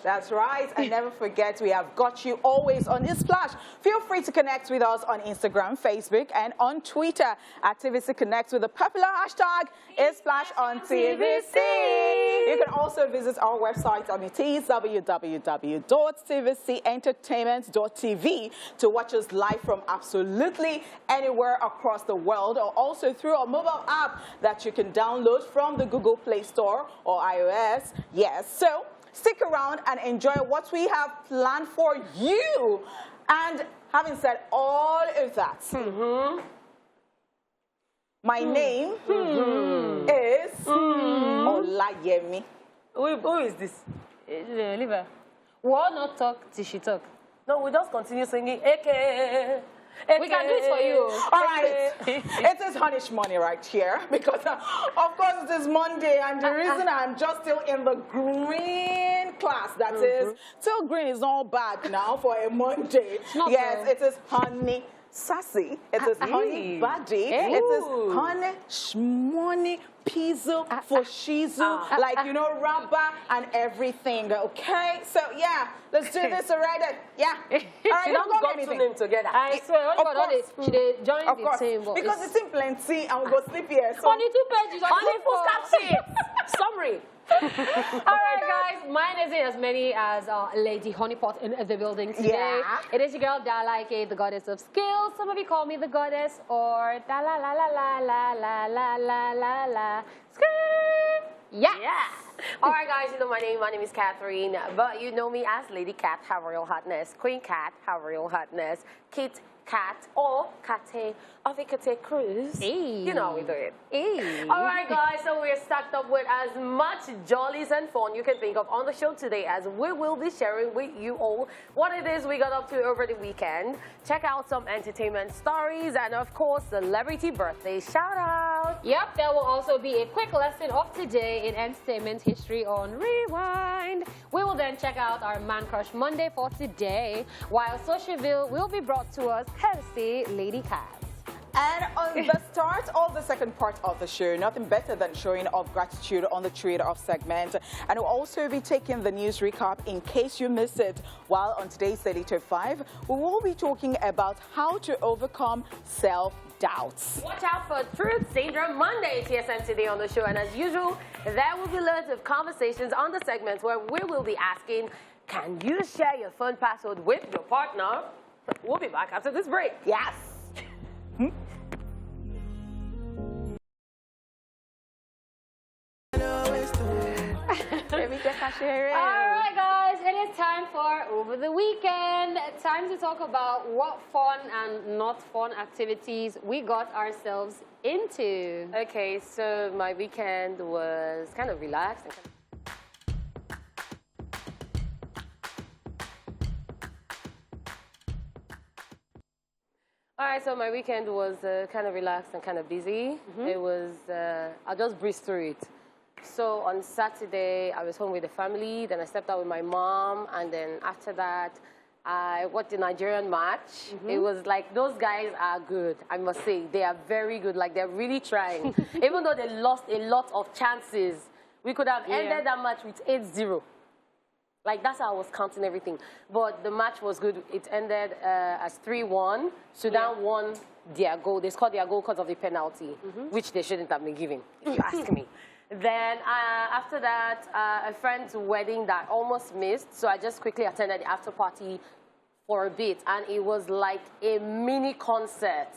That's right. And never forget, we have got you always on Esplash. Feel free to connect with us on Instagram, Facebook, and on Twitter at TVC Connect with the popular hashtag Esplash on TVC. You can also visit our website on it is www.tvcentertainment.tv to watch us live from absolutely anywhere across the world, or also through our mobile app that you can download from the Google Play Store or iOS. Yes, so stick around and enjoy what we have planned for you. And having said all of that, my name is Olayemi. Who is this? Leave her. We all not talk till she talk. No, we just continue singing. Eke. We can do it for you. All right. It is Honey's money right here because, of course, it is Monday, and the reason I'm just still in the green class, that is, still green is all bad now for a Monday. Yes, it is Honey Sassy. It is Honey Buddy. It is Honey Shmoney Pizzo for Shizu, like, you know, rubber and everything, okay? So, yeah, let's do this already. Yeah. All right, you don't got two names together. I swear, she join the team. Because it's in plenty and we go sleep here. So. Only 2 pages. Only full sheet. Summary. All right, guys. Mine isn't as many as Lady Honeypot in the building today. Yeah. It is your girl Dala, aka the goddess of skills. Some of you call me the goddess, or Dala la la la la la la la la la. Yes. All right, guys, you know my name is Catherine, but you know me as Lady Cat, Have Real Hotness, Queen Cat, Have Real Hotness, Kit Cat, or Kate of a Kate Cruise. You know how we do it. All right, guys, so we're stacked up with as much jollies and fun you can think of on the show today, as we will be sharing with you all what it is we got up to over the weekend. Check out some entertainment stories and, of course, celebrity birthday shout-out. Yep, there will also be a quick lesson of today in entertainment history on Rewind. We will then check out our Man Crush Monday for today, while Socialville will be brought to us courtesy Lady Cat. And on the start of the second part of the show, nothing better than showing of gratitude on the trade-off segment. And we'll also be taking the news recap in case you missed it. While on today's Editor 5, we will be talking about how to overcome self-doubts. Watch out for Truth Syndrome Monday, TSN today on the show. And as usual, there will be loads of conversations on the segments where we will be asking, can you share your phone password with your partner? We'll be back after this break. Yes. All right, guys, it is time for Over the Weekend. Time to talk about what fun and not fun activities we got ourselves into. Okay, so my weekend was kind of relaxed. All right, so my weekend was kind of relaxed and kind of busy. It was, I just breezed through it. So on Saturday, I was home with the family, then I stepped out with my mom, and then after that, I watched the Nigerian match. It was like, those guys are good, I must say. They are very good, like they're really trying. Even though they lost a lot of chances, we could have ended that match with 8-0. Like, that's how I was counting everything. But the match was good. It ended as 3-1. Sudan won their goal. They scored their goal because of the penalty, which they shouldn't have been giving, if you ask me. Then after that, a friend's wedding that I almost missed, so I just quickly attended the after party for a bit, and it was like a mini concert.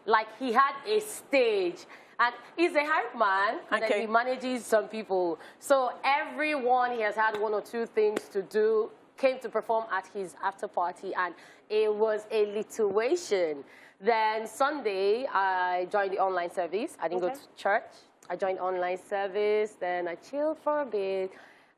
Like, he had a stage, and he's a hype man, and then he manages some people. So everyone, he has had 1 or 2 things to do, came to perform at his after party, and it was a lituation. Then Sunday, I joined the online service. I didn't go to church. I joined online service, then I chilled for a bit,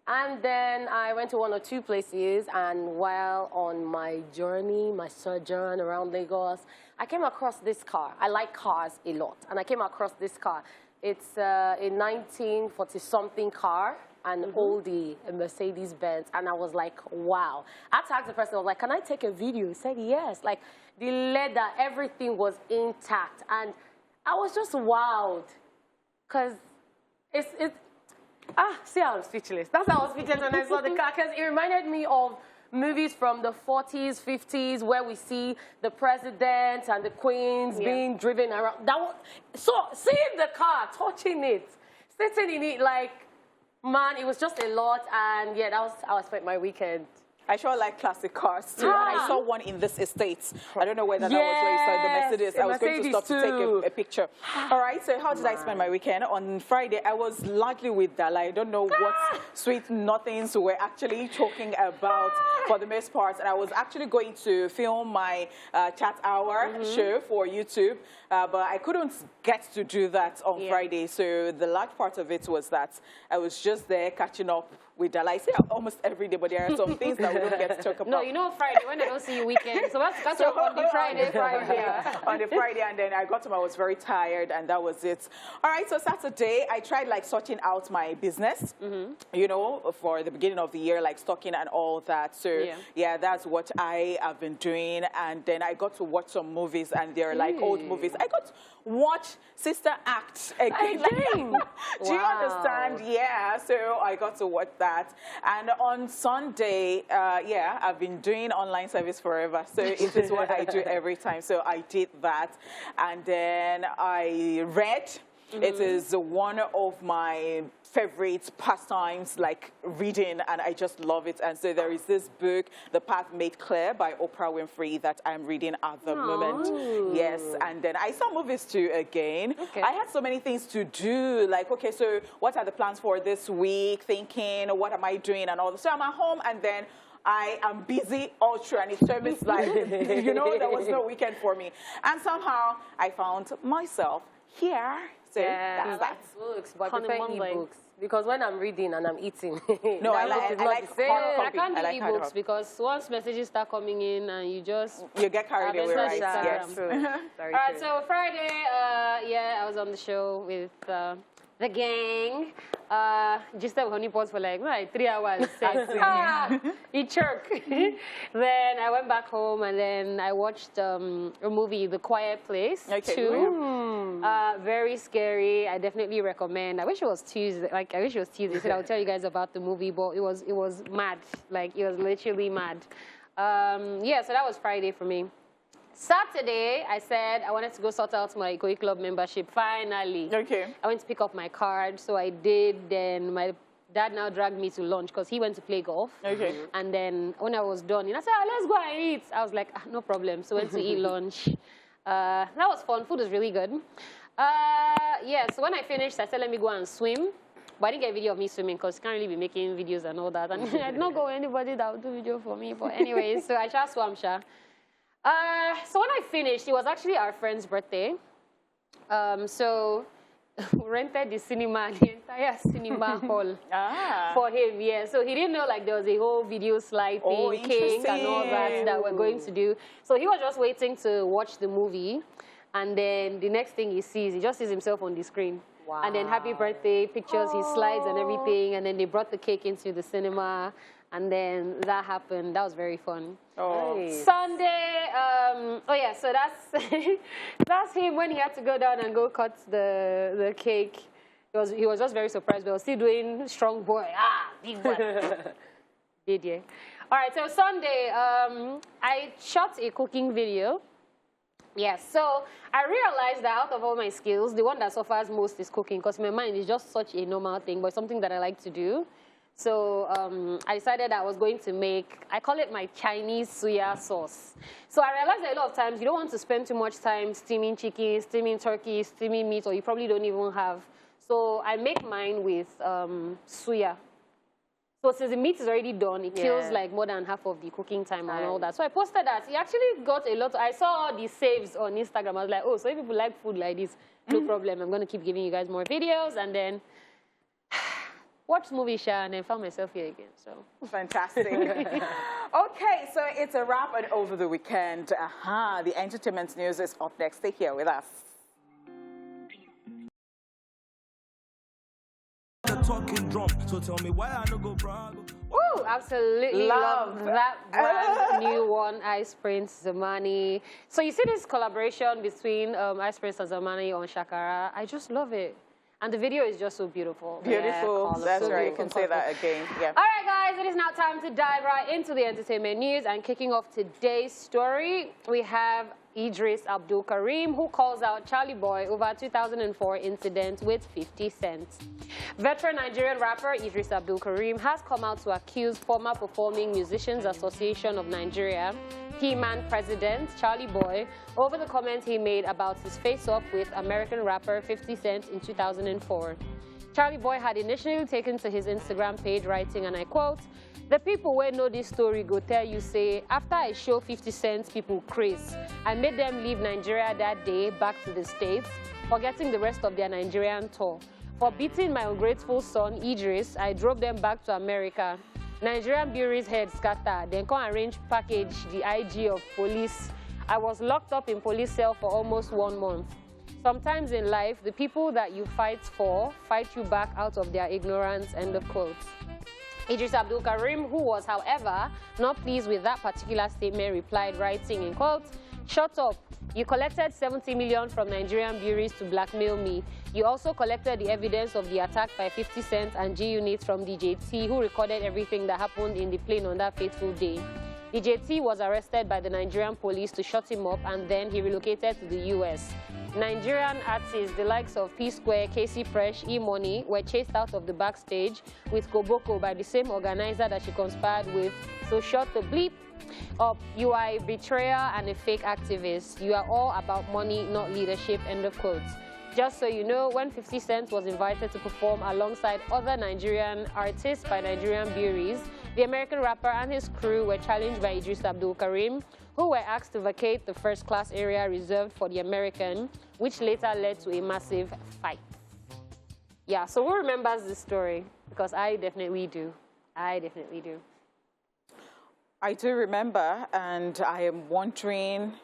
and then I went to 1 or 2 places, and while on my journey, my sojourn around Lagos, I came across this car. I like cars a lot, and I came across this car. It's a 1940-something car, an oldie, a Mercedes-Benz, and I was like, wow. I asked the person, I was like, can I take a video? He said yes. Like, the leather, everything was intact, and I was just wowed. Because See, I was speechless. That's how I was speechless when I saw the car, because it reminded me of movies from the 40s, 50s, where we see the president and the queens being driven around. So seeing the car, touching it, sitting in it, like, man, it was just a lot. And yeah, that was how I spent my weekend. I sure like classic cars too, and I saw one in this estate. I don't know whether that was where you saw the Mercedes. I was going to stop to take a picture. All right, so how did I spend my weekend? On Friday, I was largely with Dala. I don't know what sweet nothings we're actually talking about for the most part, and I was actually going to film my chat hour show for YouTube, but I couldn't get to do that on Friday, so the large part of it was that I was just there catching up with Dala. I say almost every day, but there are some things that we don't get to talk about. No, you know Friday, when I don't see you weekend, so that's on the Friday. On the Friday, and then I got home, I was very tired, and that was it. All right, so Saturday, I tried like sorting out my business, you know, for the beginning of the year, like stocking and all that. So yeah, that's what I have been doing. And then I got to watch some movies, and they're like old movies. I got to watch Sister Act again. Do you understand? Yeah, so I got to watch that. And on Sunday, yeah, I've been doing online service forever, so it is what I do every time. So I did that, and then I read. It is one of my favorite pastimes, like reading, and I just love it. And so there is this book, The Path Made Clear by Oprah Winfrey, that I'm reading at the moment. Yes, and then I saw movies too again. I had so many things to do, like, okay, so what are the plans for this week, thinking, what am I doing, and all that. So I'm at home, and then I am busy all through, and it's almost like, you know, there was no weekend for me. And somehow I found myself here. So that's that. Books, but I prefer e-books. Because when I'm reading and I'm eating, no, I like I can't do e-books because once messages start coming in and you get carried away, right? Yes. All right, so Friday, yeah, I was on the show with the gang. Just have honeypots for like 3 hours. Eat jerk. Then I went back home and then I watched a movie, The Quiet Place 2. Very scary. I definitely recommend. I wish it was Tuesday. Like I wish it was Tuesday. So I'll tell you guys about the movie, but it was mad. Like it was literally mad. Yeah, so that was Friday for me. Saturday, I said I wanted to go sort out my Koi Club membership, finally. I went to pick up my card, so I did. Then my dad now dragged me to lunch because he went to play golf. And then when I was done, I said, let's go and eat. I was like, no problem. So went to eat lunch. That was fun. Food was really good. Yeah, so when I finished, I said, let me go and swim. But I didn't get a video of me swimming because you can't really be making videos and all that. And I did not go with anybody that would do video for me. But anyway, so I just swam, Sha. So when I finished, it was actually our friend's birthday. So we rented the cinema, the entire cinema hall for him, yeah. So he didn't know like there was a whole video slide thing, cake and all that we're going to do. So he was just waiting to watch the movie. And then the next thing he sees, he just sees himself on the screen. And then happy birthday, pictures, his slides and everything. And then they brought the cake into the cinema. And then that happened. That was very fun. Nice. Sunday, oh yeah, so that's that's him when he had to go down and go cut the cake. He was just very surprised. But I was still doing strong boy. Big one. Did you? All right, so Sunday, I shot a cooking video. Yes, so I realized that out of all my skills, the one that suffers most is cooking because my mind is just such a normal thing, but something that I like to do. So I decided I was going to make, I call it my Chinese suya sauce. So I realized that a lot of times you don't want to spend too much time steaming chicken, steaming turkey, steaming meat, or you probably don't even have. So I make mine with suya. So since the meat is already done, it kills like more than half of the cooking time and all that. So I posted that. It actually got a lot. I saw the saves on Instagram. I was like, oh, so if people like food like this, no problem. I'm going to keep giving you guys more videos. And then watched movie, Sha, and then found myself here again. So fantastic. Okay, so it's a wrap and over the weekend. The entertainment news is up next. Stay here with us. Talking drum, so tell me why I don't go brag. Ooh, absolutely love that brand new one, Ice Prince Zamani. So you see this collaboration between Ice Prince and Zamani on Shakara. I just love it. And the video is just so beautiful. Beautiful. Yeah, That's so right. You beautiful, can say that again. Yeah. All right, guys, it is now time to dive right into the entertainment news. And kicking off today's story, we have Idris Abdul Karim, who calls out Charlie Boy over 2004 incident with 50 Cent. Veteran Nigerian rapper Idris Abdul Karim has come out to accuse former Performing Musicians Association of Nigeria, P-Man president Charlie Boy, over the comment he made about his face-off with American rapper 50 Cent in 2004. Charlie Boy had initially taken to his Instagram page writing, and I quote, "The people who know this story go tell you say, after I show 50 Cent people craze, I made them leave Nigeria that day back to the States, forgetting the rest of their Nigerian tour. For beating my ungrateful son, Idris, I drove them back to America. Nigerian Bureau's head scattered, then come arrange package the IG of police. I was locked up in police cell for almost 1 month. Sometimes in life, the people that you fight for fight you back out of their ignorance," end of quote. Idris Abdul Karim, who was, however, not pleased with that particular statement, replied, writing in quotes, "Shut up. You collected 70 million from Nigerian bureaus to blackmail me. You also collected the evidence of the attack by 50 Cent and G Unit from DJT, who recorded everything that happened in the plane on that fateful day. DJT was arrested by the Nigerian police to shut him up, and then he relocated to the US. Nigerian artists, the likes of P-Square, Casey Fresh, E-Money, were chased out of the backstage with Koboko by the same organizer that she conspired with. So shut the bleep up. You are a betrayer and a fake activist. You are all about money, not leadership," end of quote. Just so you know, when 50 Cent was invited to perform alongside other Nigerian artists by Nigerian bureaus, the American rapper and his crew were challenged by Idris Abdul Karim, who were asked to vacate the first-class area reserved for the American, which later led to a massive fight. Yeah, so who remembers this story? Because I definitely do. I definitely do. I do remember, and I am wondering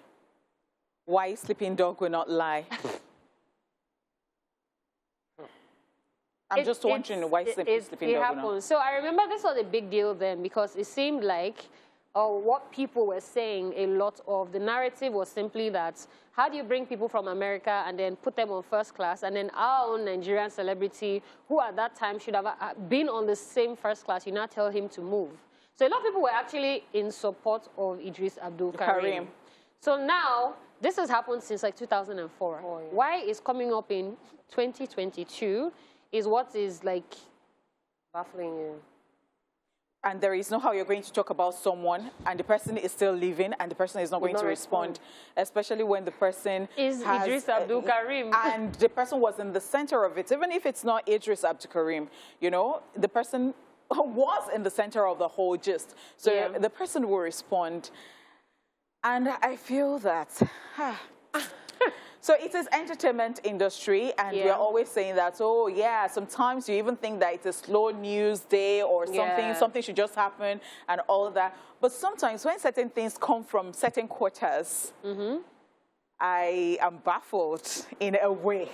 why Sleeping Dog will not lie. I'm just wondering why Sleeping Dog will not lie. So I remember this was a big deal then, because it seemed like what people were saying, a lot of the narrative was simply that, how do you bring people from America and then put them on first class, and then our own Nigerian celebrity, who at that time should have been on the same first class, you now tell him to move. So a lot of people were actually in support of Idris Abdul Karim. So now, this has happened since like 2004. Oh, yeah. Why it's coming up in 2022 is what is like baffling you. And there is no how you're going to talk about someone and the person is still living and the person is not going to respond, especially when the person is Idris Abdul Karim. And the person was in the center of it. Even if it's not Idris Abdul Karim, you know, the person was in the center of the whole gist. So the person will respond. And I feel that... So it is entertainment industry, and we're always saying that, oh, yeah, sometimes you even think that it's a slow news day or something, something should just happen and all of that. But sometimes when certain things come from certain quarters, I am baffled in a way.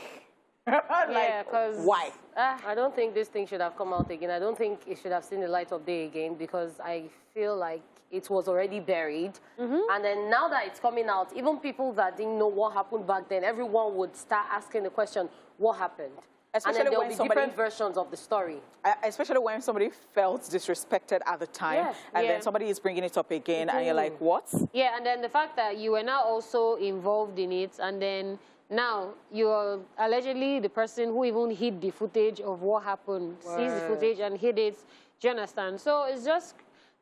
Like, why? I don't think this thing should have come out again. I don't think it should have seen the light of day again, because I feel like it was already buried. And then now that it's coming out, even people that didn't know what happened back then, everyone would start asking the question, what happened? Especially and then there'll when be different versions of the story. Especially when somebody felt disrespected at the time, and then somebody is bringing it up again, and you're like, what? Yeah, and then the fact that you were now also involved in it, and then now you're allegedly the person who even hid the footage of what happened, sees the footage and hid it. Do you understand? So it's just...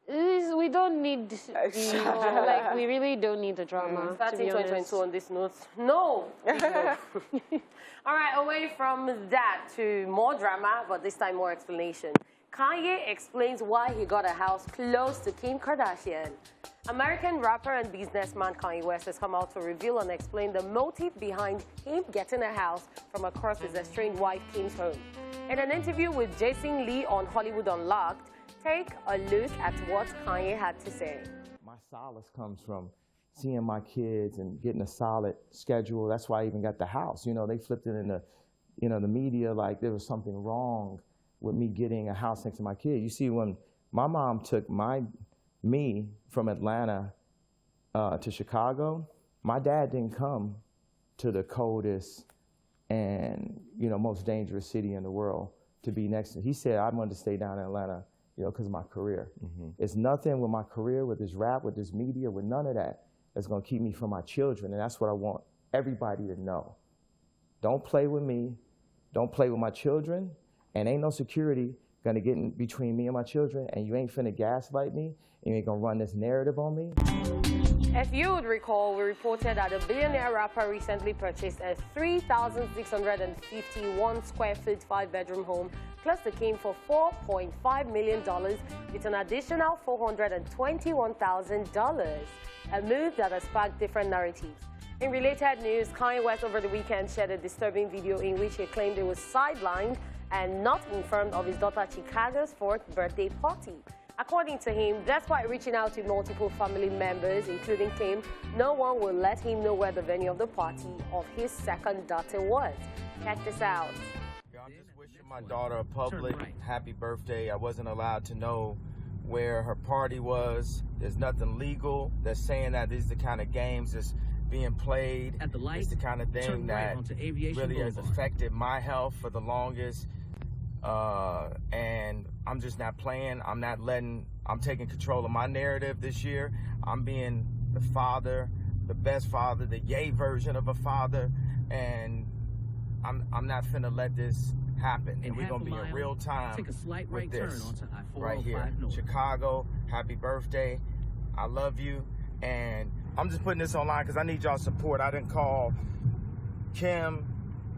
we don't need, like, we really don't need the drama. Starting 2022 on this note, no. All right, away from that to more drama, but this time more explanation. Kanye explains why he got a house close to Kim Kardashian. American rapper and businessman Kanye West has come out to reveal and explain the motive behind him getting a house from across his estranged wife Kim's home. In an interview with Jason Lee on Hollywood Unlocked, take a look at what Kanye had to say. My solace comes from seeing my kids and getting a solid schedule. That's why I even got the house. You know, they flipped it in the, you know, the media like there was something wrong with me getting a house next to my kid. You see, when my mom took me from Atlanta to Chicago, my dad didn't come to the coldest and, you know, most dangerous city in the world to be next to. He said, I wanted to stay down in Atlanta, you know, because of my career. It's nothing with my career, with this rap, with this media, with none of that that's going to keep me from my children. And that's what I want everybody to know. Don't play with me. Don't play with my children. And ain't no security going to get in between me and my children. And you ain't finna gaslight me. And you ain't going to run this narrative on me. If you would recall, we reported that a billionaire rapper recently purchased a 3,651 square foot 5-bedroom home close to Kim for $4.5 million with an additional $421,000, a move that has sparked different narratives. In related news, Kanye West over the weekend shared a disturbing video in which he claimed he was sidelined and not informed of his daughter Chicago's 4th birthday party. According to him, despite reaching out to multiple family members, including Kim, no one will let him know where the venue of the party of his second daughter was. Check this out. I'm just wishing my daughter a public happy birthday. I wasn't allowed to know where her party was. There's nothing legal. They're saying that these are the kind of games that's being played. It's the kind of thing that really has affected my health for the longest. And I'm just not playing. I'm taking control of my narrative this year. I'm being the father, the best father, the yay version of a father. And I'm not finna let this happen. And we're gonna be in real time with this right here. Chicago, happy birthday. I love you. And I'm just putting this online because I need y'all support. I didn't call Kim,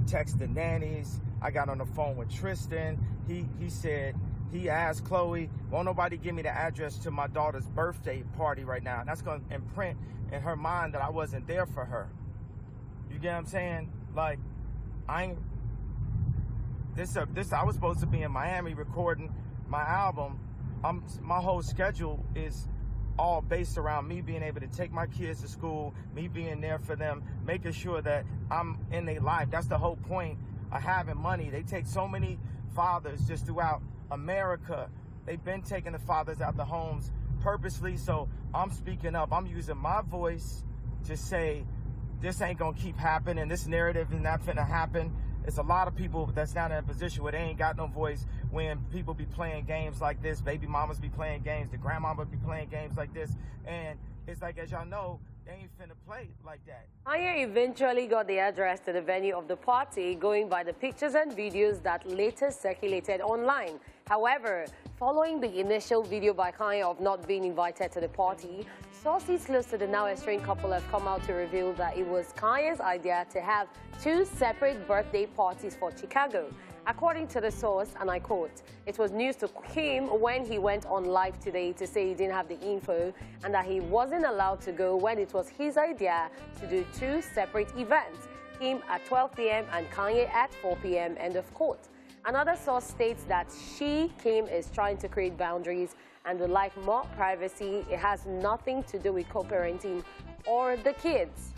text the nannies. I got on the phone with Tristan. He said, he asked Chloe, won't nobody give me the address to my daughter's birthday party right now? And that's going to imprint in her mind that I wasn't there for her. You get what I'm saying? Like, I was supposed to be in Miami recording my album. My whole schedule is all based around me being able to take my kids to school, me being there for them, making sure that I'm in their life. That's the whole point of having money. They take so many fathers just throughout America. They've been taking the fathers out the homes purposely. So I'm speaking up. I'm using my voice to say, this ain't gonna keep happening. This narrative is not finna happen. It's a lot of people that's not in a position where they ain't got no voice when people be playing games like this. Baby mamas be playing games. The grandmama be playing games like this. And it's like, as y'all know, they ain't finna play like that. Kanye eventually got the address to the venue of the party, going by the pictures and videos that later circulated online. However, following the initial video by Kanye of not being invited to the party, sources close to the now estranged couple have come out to reveal that it was Kanye's idea to have 2 separate birthday parties for Chicago. According to the source, and I quote, it was news to Kim when he went on live today to say he didn't have the info and that he wasn't allowed to go when it was his idea to do 2 separate events, Kim at 12 p.m. and Kanye at 4 p.m., end of quote. Another source states that Kim is trying to create boundaries and would like more privacy. It has nothing to do with co-parenting or the kids.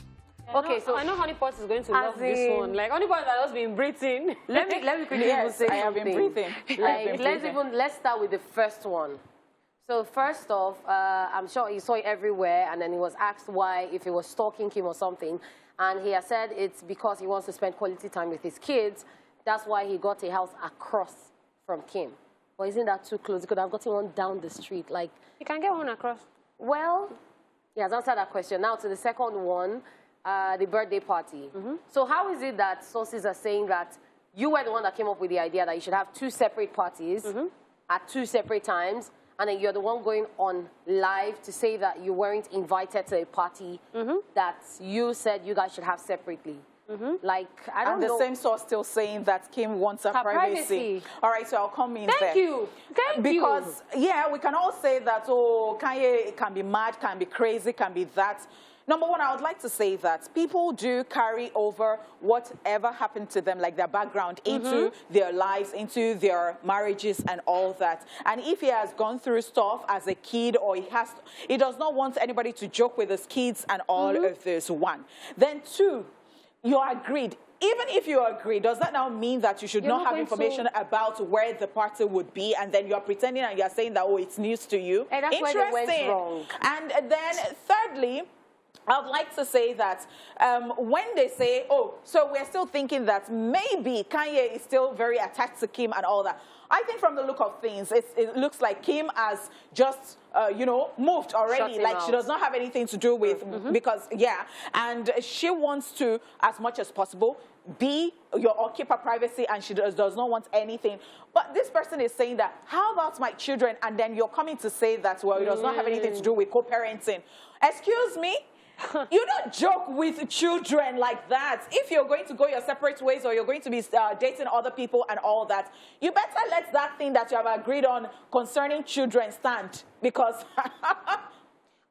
Okay, so I know Honeypot is going to love this one. Like Honeypot has just been breathing. Let me quickly even say I have something. been breathing. Let's start with the first one. So first off, I'm sure he saw it everywhere, and then he was asked why, if he was stalking Kim or something, and he has said it's because he wants to spend quality time with his kids. That's why he got a house across from Kim. But isn't that too close? He could have gotten one down the street. Like, You can get one across. well, he has answered that question. Now to the second one. The birthday party. So how is it that sources are saying that you were the one that came up with the idea that you should have 2 separate parties at 2 separate times, and then you're the one going on live to say that you weren't invited to a party that you said you guys should have separately? Like, I don't know. And the same source still saying that Kim wants her privacy. All right, so I'll come in there. Thank you. Because, yeah, we can all say that, oh, Kanye can be mad, can be crazy, can be that. Number one, I would like to say that people do carry over whatever happened to them, like their background, into their lives, into their marriages and all that. And if he has gone through stuff as a kid, or he does not want anybody to joke with his kids and all of this, 1. Then 2, you agreed. Even if you agree, does that now mean that you should not have information about where the party would be, and then you're pretending and you're saying that, oh, it's news to you? And that's where they went wrong. And then thirdly, I'd like to say that when they say, oh, so we're still thinking that maybe Kanye is still very attached to Kim and all that. I think from the look of things, it looks like Kim has just, you know, moved already. Like she does not have anything to do with, because, yeah, and she wants to, as much as possible, or keep her privacy, and she does not want anything. But this person is saying that, how about my children? And then you're coming to say that, well, it does not have anything to do with co-parenting. Excuse me? You don't joke with children like that. If you're going to go your separate ways or you're going to be dating other people and all that, you better let that thing that you have agreed on concerning children stand. Because...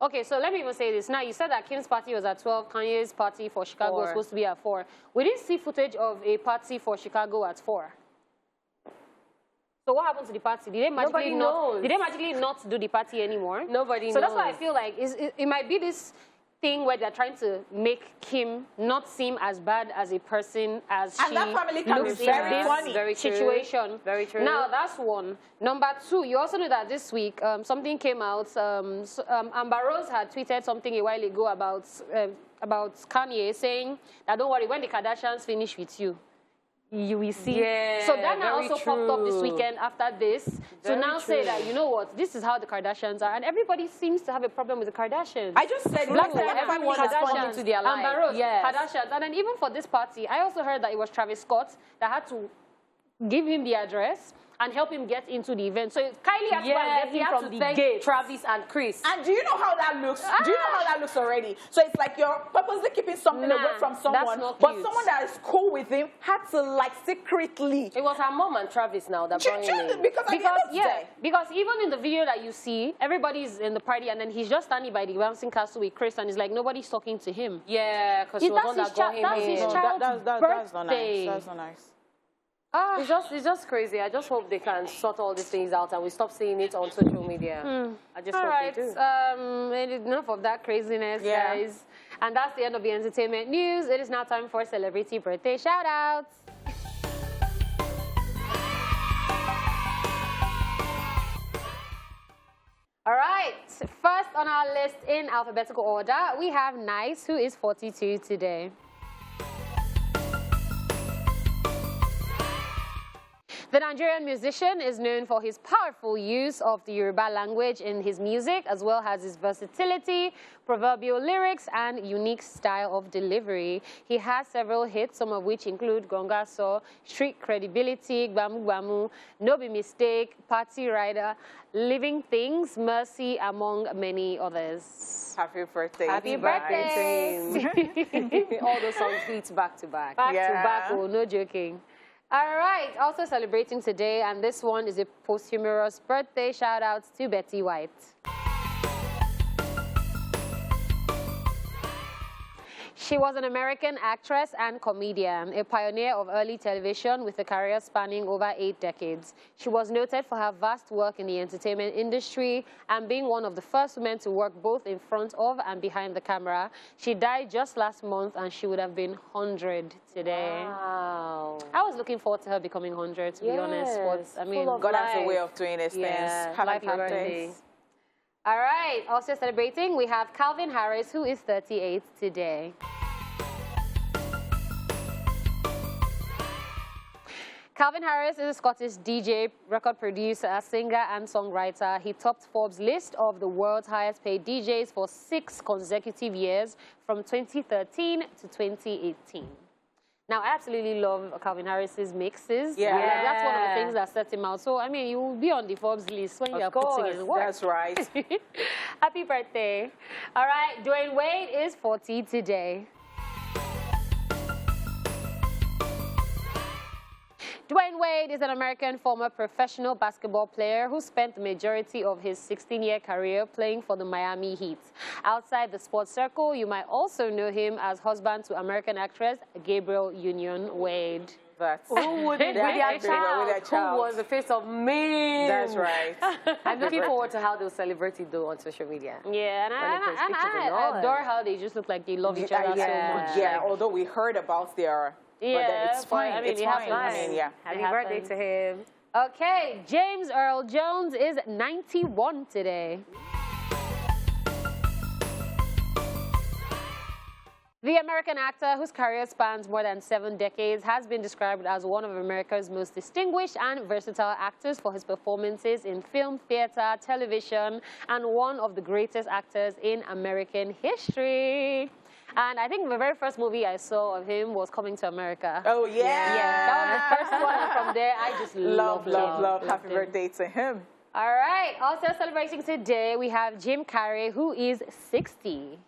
Okay, so let me even say this. Now, you said that Kim's party was at 12, Kanye's party for Chicago was supposed to be at 4. We didn't see footage of a party for Chicago at 4. So what happened to the party? Did they magically not do the party anymore? Nobody knows. So that's why I feel like it might be this thing where they're trying to make Kim not seem as bad as a person as she that family can be looks very in this funny. Very true. situation. Very true. Now, that's one. Number 2, you also know that this week something came out. Amber Rose had tweeted something a while ago about Kanye, saying that don't worry, when the Kardashians finish with you, you will see. Yeah, so that now also true. popped up this weekend after this to now say that, you know what, this is how the Kardashians are. And everybody seems to have a problem with the Kardashians. I just said Black that everyone is falling into their life. Amber Rose, Kardashians. And then even for this party, I also heard that it was Travis Scott that had to give him the address and help him get into the event. So Kylie had to get him from the gate. Travis and Chris. And do you know how that looks? Do you know how that looks already? So it's like you're purposely keeping something away from someone, but someone that is cool with him had to, like, secretly. It was her mom and Travis now that brought him in. Because even in the video that you see, everybody's in the party and then he's just standing by the bouncing castle with Chris and he's like, nobody's talking to him. Yeah, because she was one that got him in. That's his child's birthday. That's not nice. That's not nice. It's just crazy. I just hope they can sort all these things out and we stop seeing it on social media. I just hope they do. Enough of that craziness, guys. And that's the end of the entertainment news. It is now time for celebrity birthday shout-outs. All right, first on our list in alphabetical order, we have Nice, who is 42 today. The Nigerian musician is known for his powerful use of the Yoruba language in his music, as well as his versatility, proverbial lyrics, and unique style of delivery. He has several hits, some of which include Gonga So, Street Credibility, Gbamu Gbamu, No Be Mistake, Party Rider, Living Things, Mercy, among many others. Happy birthday. Happy birthday. All those songs hits back to back. Back to back, oh, no joking. All right, also celebrating today, and this one is a posthumous birthday shout-out to Betty White. She was an American actress and comedian, a pioneer of early television with a career spanning over 8 decades. She was noted for her vast work in the entertainment industry and being one of the first women to work both in front of and behind the camera. She died just last month and she would have been 100 today. Wow. I was looking forward to her becoming 100, to be honest. But, I mean, God has a way of doing these things. Happy birthday. All right, also celebrating, we have Calvin Harris, who is 38 today. Calvin Harris is a Scottish DJ, record producer, singer, and songwriter. He topped Forbes' list of the world's highest paid DJs for 6 consecutive years, from 2013 to 2018. Now, I absolutely love Calvin Harris's mixes. Yeah. Like, that's one of the things that set him out. So, I mean, you will be on the Forbes list when you are putting in work. That's right. Happy birthday. All right, Dwayne Wade is 40 today. Dwayne Wade is an American former professional basketball player who spent the majority of his 16-year career playing for the Miami Heat. Outside the sports circle, you might also know him as husband to American actress Gabrielle Union Wade. Who would with their child? Who was the face of me? That's right. I'm looking forward to how they'll celebrate it, though, on social media. Yeah, and I adore how they just look like they love each other so much. Yeah, although we heard about their... Yeah, it's fine. I mean, it's fine. I mean, yeah. Happy birthday to him. Okay, James Earl Jones is 91 today. The American actor, whose career spans more than 7 decades, has been described as one of America's most distinguished and versatile actors for his performances in film, theater, television, and one of the greatest actors in American history. And I think the very first movie I saw of him was Coming to America. Oh, yeah. Yeah, that was the first one, and from there, I just love. Happy birthday to him. All right, also celebrating today, we have Jim Carrey, who is 60.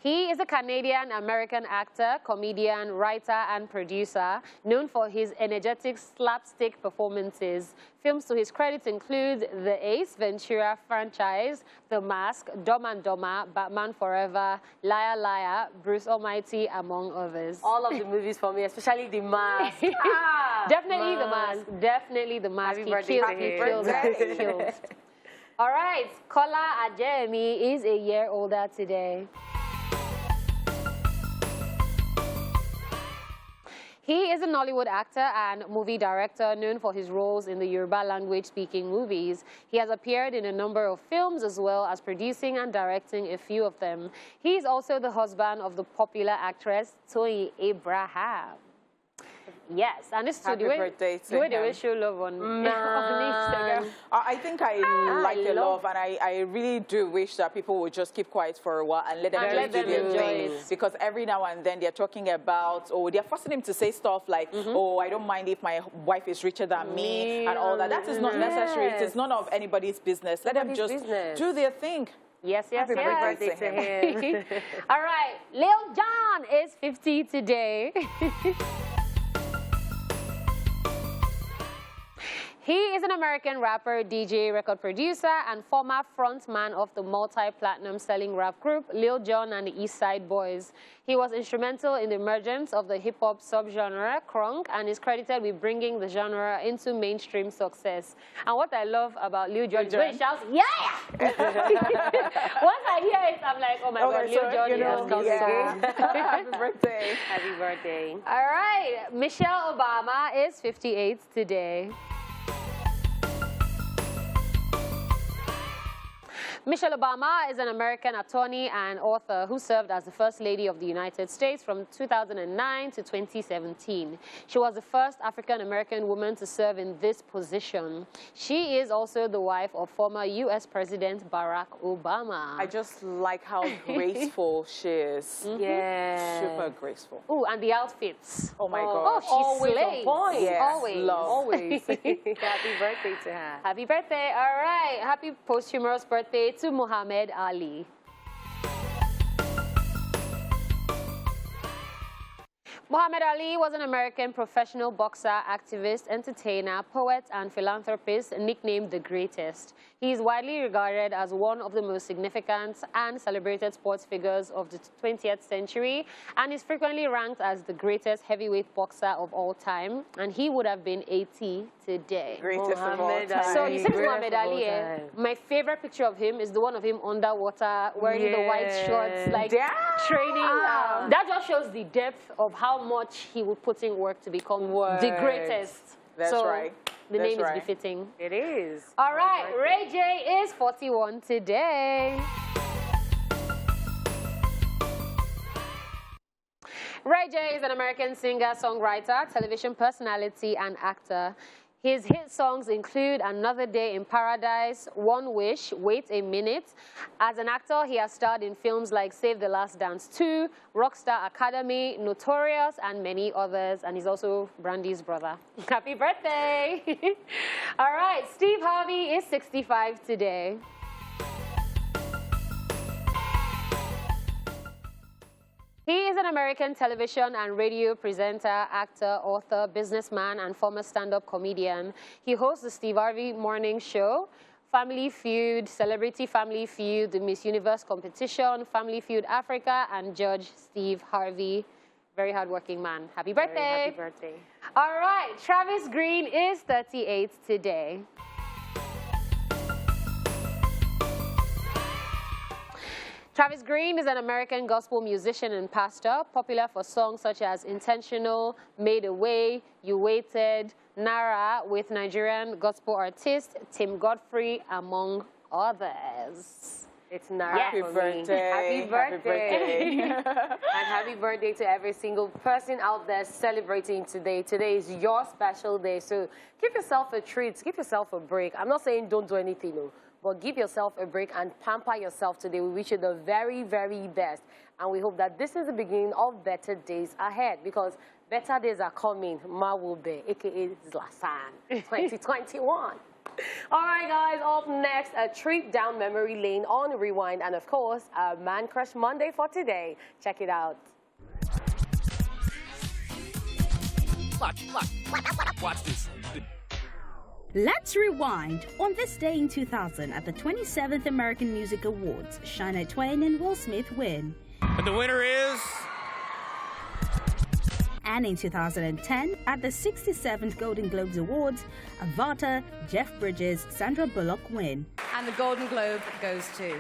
He is a Canadian-American actor, comedian, writer, and producer, known for his energetic slapstick performances. Films to his credits include the Ace Ventura franchise, The Mask, Dumb and Dumber, Batman Forever, Liar Liar, Bruce Almighty, among others. All of the movies for me, especially The Mask. Definitely The Mask. Definitely The Mask. Happy birthday to him. He killed. All right, Kola Adjemi is a year older today. He is a Nollywood actor and movie director known for his roles in the Yoruba language-speaking movies. He has appeared in a number of films as well as producing and directing a few of them. He is also the husband of the popular actress Toyin Abraham. Yes, and this is Happy birthday to the way they him. will show love on Instagram. I think I like the love, and I really do wish that people would just keep quiet for a while and let them let them do their enjoy thing. it. Because every now and then they're talking about, or they're forcing him to say stuff like, oh, I don't mind if my wife is richer than me and all that. That is not necessary. It is none of anybody's business. Let them just do their thing. Yes, yes, Happy yes. birthday to him. All right, Lil Jon is 50 today. He is an American rapper, DJ, record producer, and former frontman of the multi-platinum selling rap group Lil Jon and the East Side Boys. He was instrumental in the emergence of the hip-hop subgenre crunk and is credited with bringing the genre into mainstream success. And what I love about Lil Jon is when he shouts, yeah! Once I hear it, I'm like, oh my God, Lil Jon has come so Happy birthday. Happy birthday. All right, Michelle Obama is 58 today. Michelle Obama is an American attorney and author who served as the First Lady of the United States from 2009 to 2017. She was the first African-American woman to serve in this position. She is also the wife of former U.S. President Barack Obama. I just like how graceful she is. Yeah. Super graceful. Oh, and the outfits. Oh my Oh, God. she Always slays. on point. Yes, Always. love. Always. Happy birthday to her. Happy birthday. All right. Happy posthumous birthday to Muhammad Ali. Muhammad Ali was an American professional boxer, activist, entertainer, poet, and philanthropist nicknamed the Greatest. He is widely regarded as one of the most significant and celebrated sports figures of the 20th century and is frequently ranked as the greatest heavyweight boxer of all time, and he would have been 80 today. Greatest of all Muhammad time. So you see Greatest Muhammad of all Ali, time. my favorite picture of him is the one of him underwater, wearing the white shorts, like Damn. training. That just shows the depth of how much he would put in work to become the greatest. That's so right. The That's name right. is befitting. It is. All right, Ray J is 41 today. Ray J is an American singer, songwriter, television personality, and actor. His hit songs include Another Day in Paradise, One Wish, Wait a Minute. As an actor, he has starred in films like Save the Last Dance 2, Rockstar Academy, Notorious, and many others. And he's also Brandy's brother. Happy birthday! All right, Steve Harvey is 65 today. He is an American television and radio presenter, actor, author, businessman, and former stand-up comedian. He hosts the Steve Harvey Morning Show, Family Feud, Celebrity Family Feud, the Miss Universe competition, Family Feud Africa, and Judge Steve Harvey. Very hardworking man. Happy birthday. Very happy birthday. All right, Travis Green is 38 today. Travis Green is an American gospel musician and pastor, popular for songs such as Intentional, Made a Way, You Waited, Nara, with Nigerian gospel artist Tim Godfrey, among others. It's not Happy birthday. Happy birthday. Happy birthday. And happy birthday to every single person out there celebrating today. Today is your special day, so give yourself a treat, give yourself a break. I'm not saying don't do anything, no, but give yourself a break and pamper yourself today. We wish you the very, very best. And we hope that this is the beginning of better days ahead, because better days are coming. Ma will be, a.k.a. Zlasan, 2021. All right, guys, up next, a trip down memory lane on Rewind, and of course, a Man Crush Monday for today. Check it out. Watch this. Let's rewind. On this day in 2000, at the 27th American Music Awards, Shania Twain and Will Smith win. And the winner is... And in 2010, at the 67th Golden Globes Awards, Avatar, Jeff Bridges, Sandra Bullock win. And the Golden Globe goes to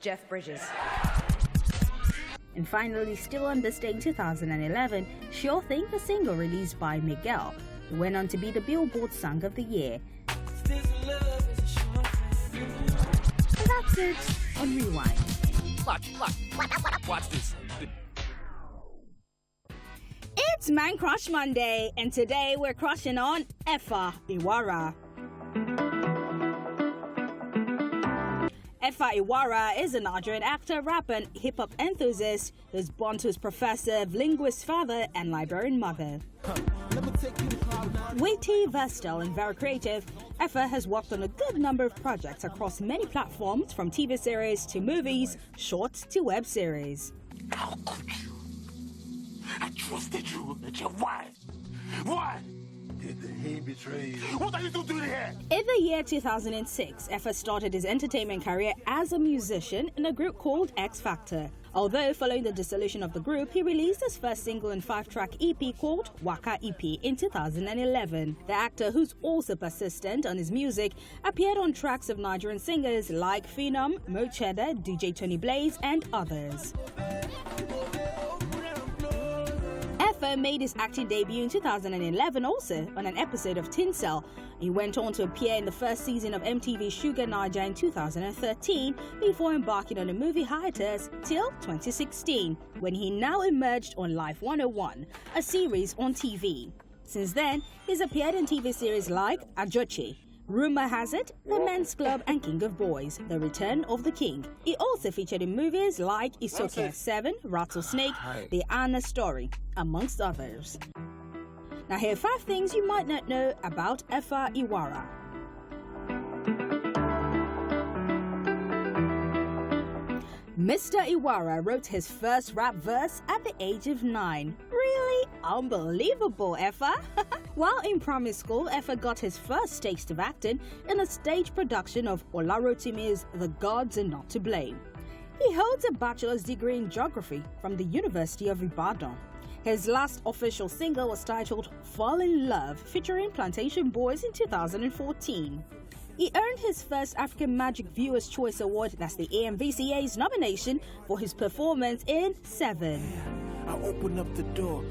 Jeff Bridges. And finally, still on this day in 2011, Sure Thing, the single released by Miguel, who went on to be the Billboard Song of the Year. And that's it on Rewind. Watch this. It's Man Crush Monday, and today we're crushing on Efa Iwara. Efa Iwara is a Nigerian actor, rapper, and hip-hop enthusiast who's born to his professor, linguist father, and librarian mother. Witty, versatile, and very creative, Efa has worked on a good number of projects across many platforms, from TV series to movies, shorts to web series. How could you? I trusted you. Why? Why? Did he betray you? What are you doing here? In the year 2006, Efa started his entertainment career as a musician in a group called X Factor. Although following the dissolution of the group, he released his first single and 5-track EP called Waka EP in 2011. The actor, who's also persistent on his music, appeared on tracks of Nigerian singers like Phenom, Mo Cheddar, DJ Tony Blaze, and others. Efa made his acting debut in 2011 also on an episode of Tin Cell. He went on to appear in the first season of MTV's Sugar Niger in 2013 before embarking on a movie hiatus till 2016, when he now emerged on Life 101, a series on TV. Since then, he's appeared in TV series like Ajochi, Rumor Has It, The Men's Club, and King of Boys, The Return of the King. He also featured in movies like Isoke 7, Rattlesnake, The Anna Story, amongst others. Now here are 5 things you might not know about Efa Iwara. Mr. Iwara wrote his first rap verse at the age of 9. Really unbelievable, Efa! While in primary school, Efa got his first taste of acting in a stage production of Olarotumi's The Gods Are Not to Blame. He holds a bachelor's degree in geography from the University of Ibadan. His last official single was titled Fall in Love, featuring Plantation Boys in 2014. He earned his first African Magic Viewers' Choice Award, that's the AMVCA's nomination, for his performance in Seven. I open up the door.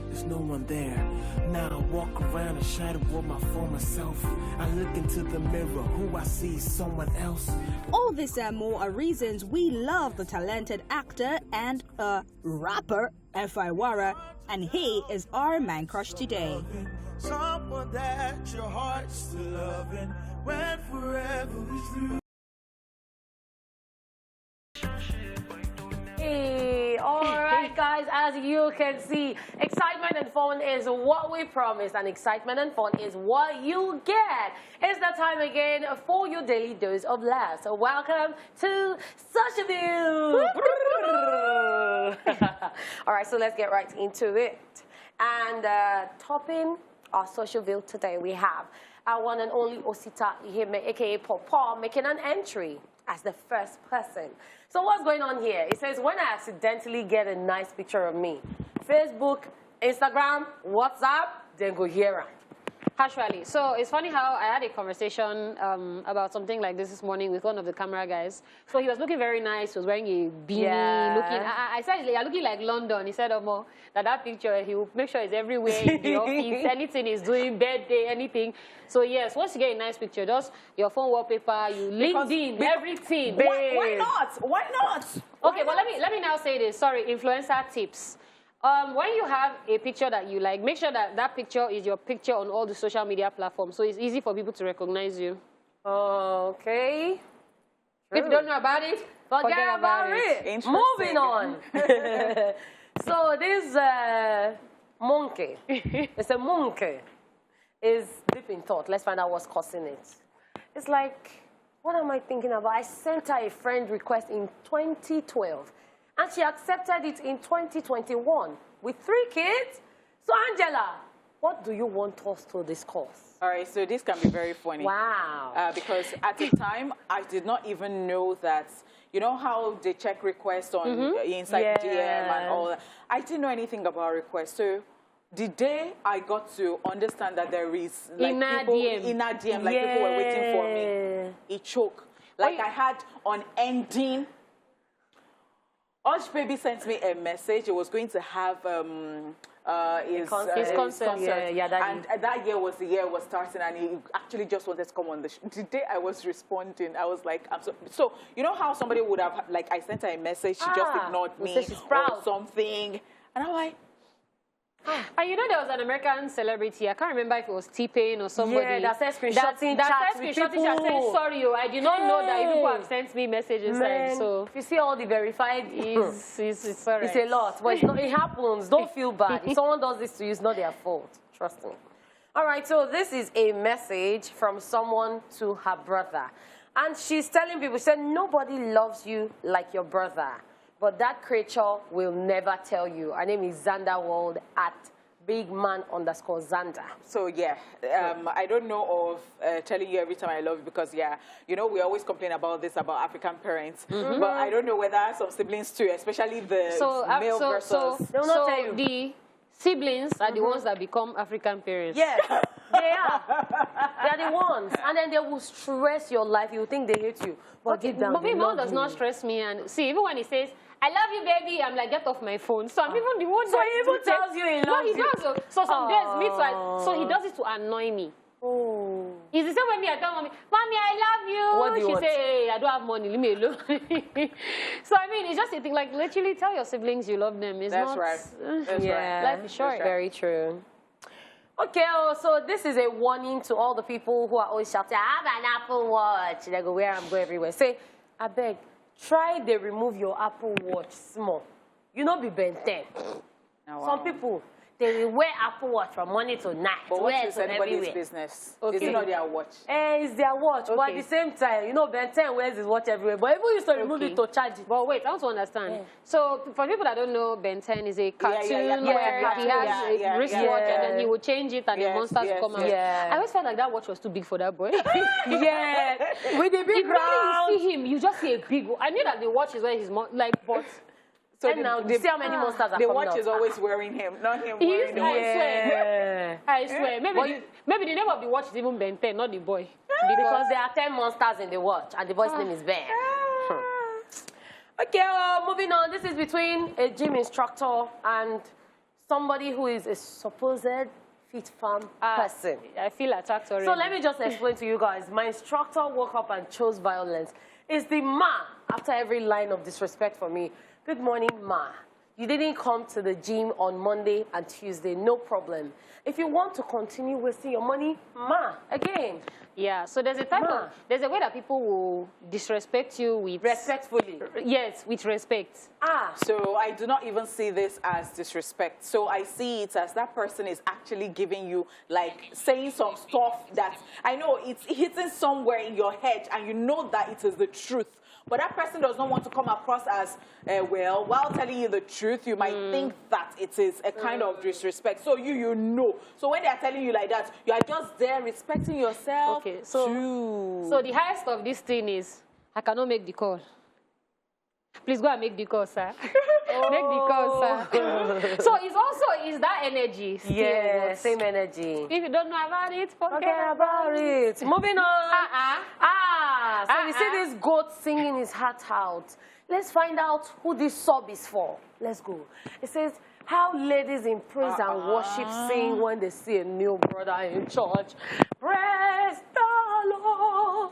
There's no one there. Now I walk around a shadow of my former self. I look into the mirror. Who I see is someone else. All this and more are reasons we love the talented actor and rapper Efa Iwara, and he is our Man Crush today. Someone that your heart's still loving when forever is through. Hey, all right, guys, as you can see, excitement and fun is what we promised, and excitement and fun is what you get. It's that time again for your daily dose of laughs. So welcome to Socialville. All right, so let's get right into it. And topping our Socialville today, we have our one and only Osita Iheme, aka Pawpaw, making an entry as the first person. So what's going on here? It says, when I accidentally get a nice picture of me, Facebook, Instagram, WhatsApp, then go here. Actually, so it's funny how I had a conversation about something like this morning with one of the camera guys. So he was looking very nice. He was wearing a beanie. Looking, I said, you're looking like London. He said, Omo, that picture, he will make sure it's everywhere in the office. Anything he's doing, birthday, anything. So yes, once you get a nice picture, just your phone wallpaper, you LinkedIn, everything. Why not? Why not? Okay, well, let me now say this. Sorry, influencer tips. When you have a picture that you like, make sure that that picture is your picture on all the social media platforms, so it's easy for people to recognize you. Okay. True. If you don't know about it, forget about it. Moving on. So this monkey, it's a monkey, is deep in thought. Let's find out what's causing it. It's like, what am I thinking about? I sent her a friend request in 2012. And she accepted it in 2021 with 3 kids. So, Angela, what do you want us to discuss? All right, so this can be very funny. Wow. Because at the time, I did not even know that, you know how they check requests on inside DM and all that. I didn't know anything about requests. So the day I got to understand that there is like people in a DM, like people were waiting for me, it choked. Like I had unending. Osh Baby sent me a message. It was going to have his concert. And that year was the year it was starting, and he actually just wanted to come on the show. The day I was responding, I was like, I'm so you know how somebody would have, like, I sent her a message, she just ignored me or something. And I'm like, and you know there was an American celebrity, I can't remember if it was T-Pain or somebody. Yeah, that said screenshotting chats with people. Saying, sorry, I did not know that people have sent me messages. Man, so if you see all the verified, it's all right. It's a lot. But it's not, it happens. Don't feel bad. If someone does this to you, it's not their fault. Trust me. All right, so this is a message from someone to her brother. And she's telling people, she said, nobody loves you like your brother. But that creature will never tell you. Her name is Xander World at @bigman_Xander. So yeah, I don't know of telling you every time I love you because you know we always complain about this about African parents, but I don't know whether some siblings too, especially the male versus. They will not tell you. The siblings are the ones that become African parents. Yes, they are. They are the ones, and then they will stress your life. You think they hate you, but deep down, my mom does not stress me. And see, even when he says, "I love you, baby," I'm like, get off my phone. So I'm even the one. So he even tells you he loves you. No, he does. So some days, so he does it to annoy me. Oh. It's the same when me, I tell mommy, "Mommy, I love you." What do you want? She say, "Hey, I don't have money. Leave me alone." So I mean, it's just a thing. Like literally, tell your siblings you love them. It's That's not, right. That's right. Life is short. Very true. Okay, so this is a warning to all the people who are always shouting, "I have an Apple Watch." They go, "Where I'm going everywhere." Say, I beg, try to remove your Apple Watch small. You know, be Ben 10. Oh, wow. Some people, they will wear Apple Watch from morning to night. But what is anybody's business? Okay. It's not their watch. It's their watch, but at the same time, you know, Ben 10 wears his watch everywhere. But even used to remove it to charge it. But wait, I want to understand. So for people that don't know, Ben 10 is a cartoon where he has a wristwatch and then he would change it and the monsters would come out. I always felt like that watch was too big for that boy. With the big round. You see him, you just see a big one. I knew that the watch is where he's like, but... So and now, you see how many monsters are the coming watch out. is always wearing him, not him wearing the watch. I swear. Maybe the name of the watch is even Ben 10, not the boy. Because there are 10 monsters in the watch, and the boy's name is Ben. Okay, moving on. This is between a gym instructor and somebody who is a supposed fit farm person. I feel attacked already. So let me just explain to you guys. My instructor woke up and chose violence. It's the ma after every line of disrespect for me. Good morning, ma. You didn't come to the gym on Monday and Tuesday, no problem. If you want to continue wasting your money, ma, again. Yeah, so there's a there's a way that people will disrespect you with... Respectfully. Yes, with respect. So I do not even see this as disrespect. So I see it as that person is actually giving you, like, saying some stuff that, I know it's hitting somewhere in your head and you know that it is the truth. But that person does not want to come across as, well, while telling you the truth, you might think that it is a kind of disrespect. So you know. So when they are telling you like that, you are just there respecting yourself. Okay, so the highest of this thing is, I cannot make the call. Please go and make the call, sir. Make the concert. So it's that energy still. Yeah, same energy. If you don't know about it, Forget about it. Moving on. So we see this goat singing his heart out. Let's find out who this sub is for. Let's go. It says, how ladies in praise and worship sing when they see a new brother in church. Praise the Lord.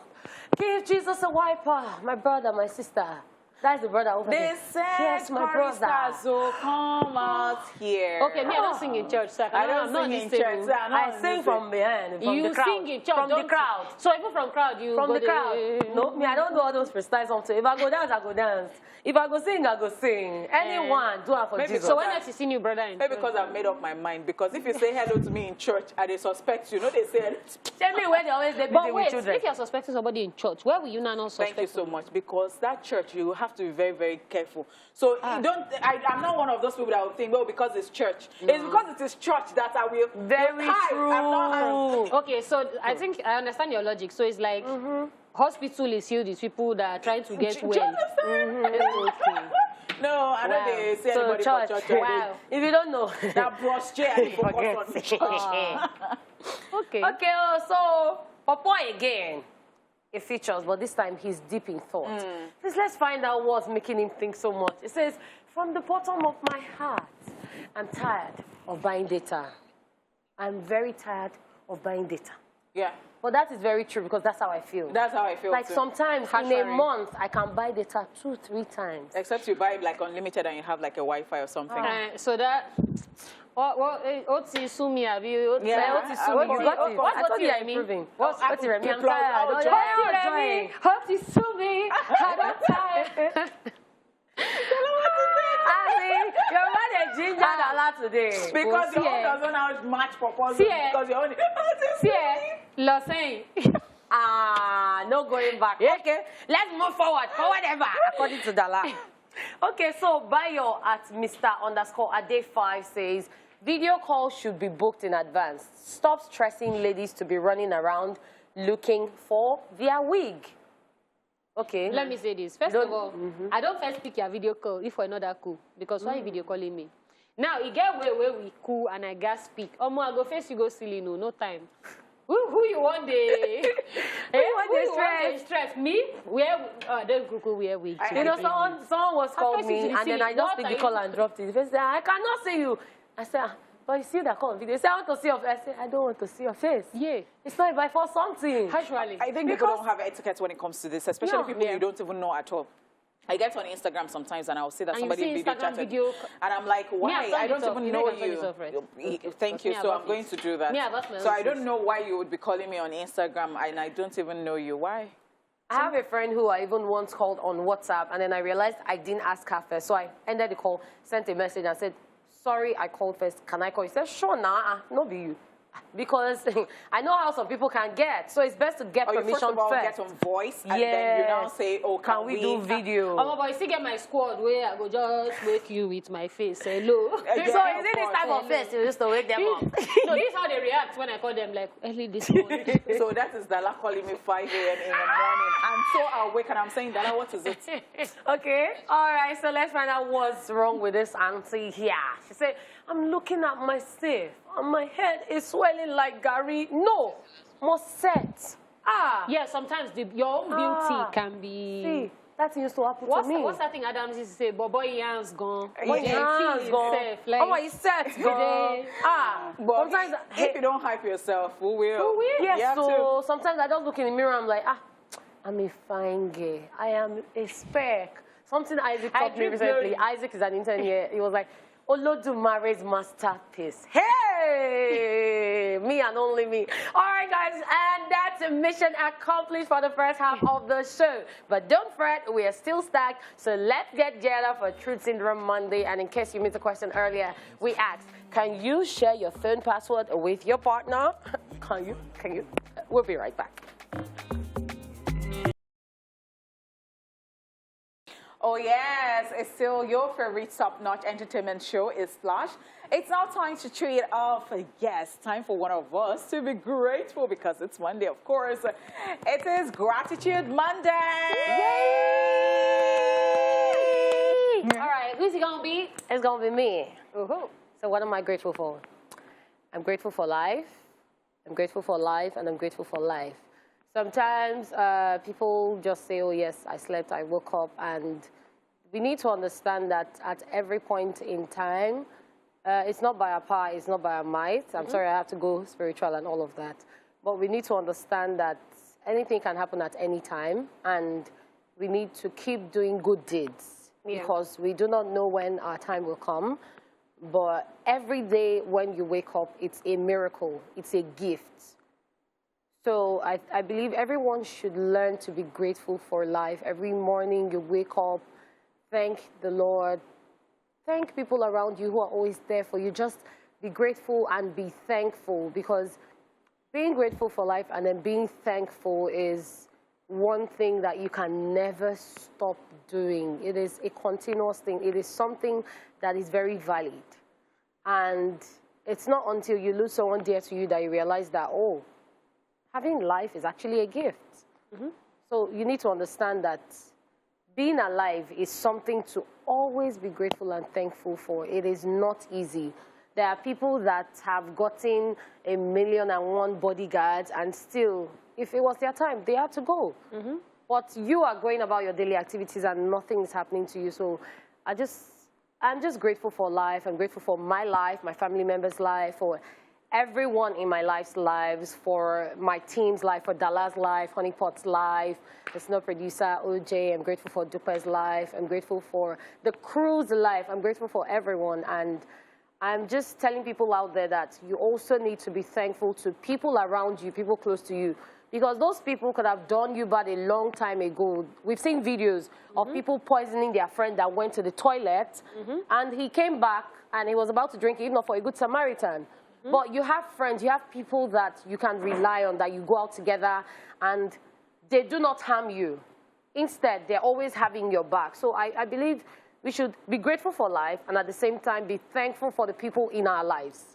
Give Jesus a wiper. My brother, my sister. That's the brother over there. They said, yes, my brother. So come out here. Okay, me, I don't sing in church, sir. I don't sing in church. I sing from behind, from you the crowd. Sing in church, from the crowd. So even from crowd, you From go the crowd. No, me, I don't do all those precise something. If I go dance, I go dance. If I go sing, I go sing. Anyone, do it for Maybe Jesus. So when else you see new brother in Maybe church? because I've made up my mind. Because if you say hello to me in church and they suspect you, know they say. Tell me where they always busy But with wait, children. if you're suspecting somebody in church, where will you now not suspect? Thank you so much. Because that church, you have to be very, very careful. So you don't. I'm not one of those people that will think, well, because it's church. It's because it is church that I will. Very true. I'm not. Okay, so I think I understand your logic. So it's like hospital is healed, these people that are trying to get Do you well. understand? No, I don't think they say So anybody church. for church. Wow. If you don't know. Now, Bros J, I focus on church. Okay. Okay, so Papa again. It features, but this time he's deep in thought. Let's find out what's making him think so much. It says, from the bottom of my heart, I'm tired of buying data. I'm very tired of buying data. Yeah, But that is very true because that's how I feel. that's how I feel. Like too. sometimes in a Sharing. month, I can buy data 2-3 times. Except you buy like unlimited and you have like a Wi-Fi or something. So that. Oti Sumi, have you? Yeah. Oti Sumi, you got it. What's I thought Oti you were Remi? improving. What's Oti Remi? I'm plug tired. out Oh, joy. yeah, Oti joy. Remi, Oti Sumi, I'm tired. You're not a ginger a lot today. Because your see, own doesn't have match proposal. See, Because your own. Lausanne. No going back. Okay, let's move forward. Forward ever, according to Dala. Okay, so Bayo at Mr_Ade5 says, video calls should be booked in advance. Stop stressing ladies to be running around looking for their wig. Okay. Let me say this. First of all, I don't first pick your video call if we're not that cool. Because why you video calling me? Now, you get where we cool and I got speak. I go face you go silly, no time. Who you want the stress? Me? Where don't Google where we. You know, someone was called me and then I just picked the call and dropped it. They said, I cannot see you. I said, but you see that call on video. They said, I want to see your face. I said, I don't want to see your face. Yeah. It's not if I for something. Casually. I think people don't have etiquette when it comes to this, especially No. people you don't even know at all. I get on Instagram sometimes and I'll see that And you somebody see video Instagram chatted. video- And I'm like, why? I've I turned don't it off. even You know know I can turn you. it off, right? Thank you. Me, So I've I'm going to do that. Me, I've lost my So I own don't know why you would be calling me on Instagram and I don't even know you. Why? I have a friend who I even once called on WhatsApp, and then I realized I didn't ask her first. So I ended the call, sent a message, and said, sorry, I called first. Can I call? He said, sure, nah, no be you. Because I know how some people can get. So it's best to get Or you permission first of all first. get on voice and then you now say, oh, Can we do video? Oh, but you still get my squad where I go just wake you with my face. Hello. So is it this type of face you used to wake them up? No, this is how they react when I call them like early this morning. So that is Dala calling me 5 a.m. in the morning. I'm so awake and I'm saying, Dala, what is it? Okay, all right, so let's find out what's wrong with this auntie here. She said, I'm looking at my safe and my head is swelling like Gary. No, must set. Yeah, sometimes your own beauty can be... See, that used to happen to me. What's that thing Adams used to say? Boy, hands gone. Boy, hands gone. Like, Oh, my set gone. But Sometimes if you don't hype yourself, who will? Who will? Yes, You have so sometimes I just look in the mirror, I'm like, I'm a fine girl. I am a speck. Something Isaac taught me recently. Isaac is an intern here. He was like, Olodumare's masterpiece. Hey! Me and only me. All right, guys, and that's a mission accomplished for the first half of the show. But don't fret, we are still stacked, so let's get geared up for Truth Syndrome Monday. And in case you missed the question earlier, we asked, can you share your phone password with your partner? Can you? We'll be right back. Oh yes, it's still your favorite top-notch entertainment show, Esplash. It's now time to trade off. Yes, time for one of us to be grateful because it's Monday, of course. It is Gratitude Monday. Yay! All right, who's it gonna be? It's gonna be me. Ooh. So what am I grateful for? I'm grateful for life. I'm grateful for life, and I'm grateful for life. Sometimes people just say, oh yes, I slept, I woke up, and we need to understand that at every point in time, it's not by our power, it's not by our might. I'm sorry, I have to go spiritual and all of that. But we need to understand that anything can happen at any time, and we need to keep doing good deeds because we do not know when our time will come. But every day when you wake up, it's a miracle. It's a gift. So I believe everyone should learn to be grateful for life. Every morning you wake up, thank the Lord. Thank people around you who are always there for you. Just be grateful and be thankful, because being grateful for life and then being thankful is one thing that you can never stop doing. It is a continuous thing. It is something that is very valid. And it's not until you lose someone dear to you that you realize that, oh, having life is actually a gift. So you need to understand that being alive is something to always be grateful and thankful for. It is not easy. There are people that have gotten 1,000,001 bodyguards, and still, if it was their time, they had to go. But you are going about your daily activities and nothing is happening to you. So I'm just grateful for life. I'm grateful for my life, my family members' life, for everyone in my life's lives, for my team's life, for Dala's life, Honeypot's life, the snow producer, OJ. I'm grateful for Duper's life. I'm grateful for the crew's life. I'm grateful for everyone. And I'm just telling people out there that you also need to be thankful to people around you, people close to you, because those people could have done you bad a long time ago. We've seen videos of people poisoning their friend that went to the toilet, and he came back and he was about to drink, even for a good Samaritan. But you have friends, you have people that you can rely on, that you go out together, and they do not harm you. Instead, they're always having your back. So I believe we should be grateful for life and at the same time be thankful for the people in our lives.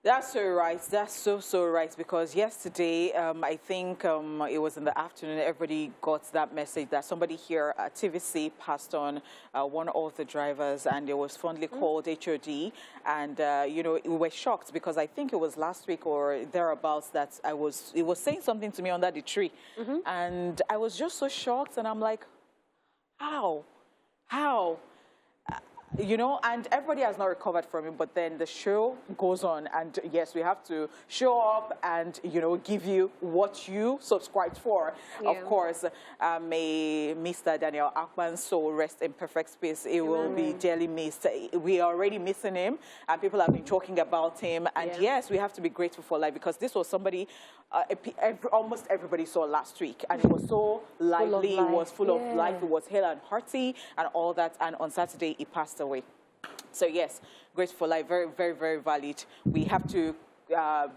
That's so right. That's so right. Because yesterday, I think it was in the afternoon, everybody got that message that somebody here at TVC passed on one of the drivers, and it was fondly called HOD. And, you know, we were shocked because I think it was last week or thereabouts that it was saying something to me under the tree. And I was just so shocked, and I'm like, how? You know, and everybody has not recovered from it, but then the show goes on, and yes, we have to show up and, you know, give you what you subscribed for. Of course, may Mr. Daniel Akman's soul rest in perfect space. It will be dearly missed. We are already missing him, and people have been talking about him, and yes, we have to be grateful for life, because this was somebody almost everybody saw last week, and it was so lively, it was full of life, it was hale and hearty and all that, and on Saturday he passed away. So yes, grateful for life, very valid. We have to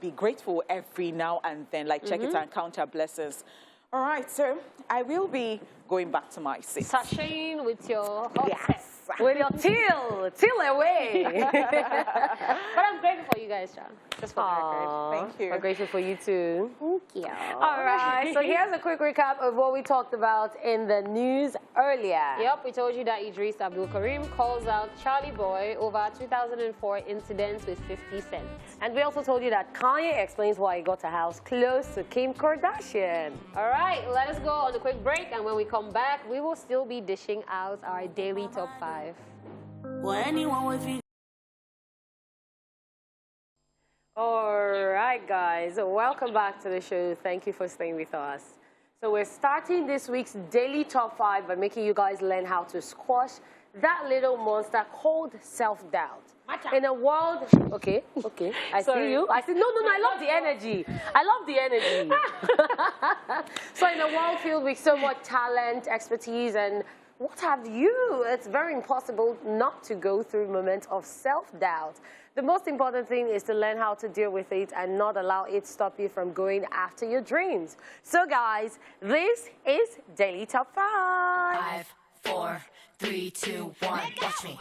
be grateful every now and then, like check it and count our blessings. All right, so I will be going back to my seat. Sashaying with your hot With your till away. But I'm grateful for you guys, John. Just for the record. Thank you. I'm grateful for you too. Thank you. All right, so here's a quick recap of what we talked about in the news earlier. Yep, we told you that Idris Abdul Karim calls out Charlie Boy over 2004 incidents with 50 Cent. And we also told you that Kanye explains why he got a house close to Kim Kardashian. All right, let us go on a quick break, and when we come back, we will still be dishing out our daily top 5. All right, guys, welcome back to the show. Thank you for staying with us. So we're starting this week's daily top 5 by making you guys learn how to squash that little monster called self-doubt. In a world, okay, I see you. I see, no, I love the energy. So in a world filled with so much talent, expertise, and what have you, it's very impossible not to go through moments of self-doubt. The most important thing is to learn how to deal with it and not allow it to stop you from going after your dreams. So guys, this is Daily Top 5. 5, 4, 3, 2, 1, watch me.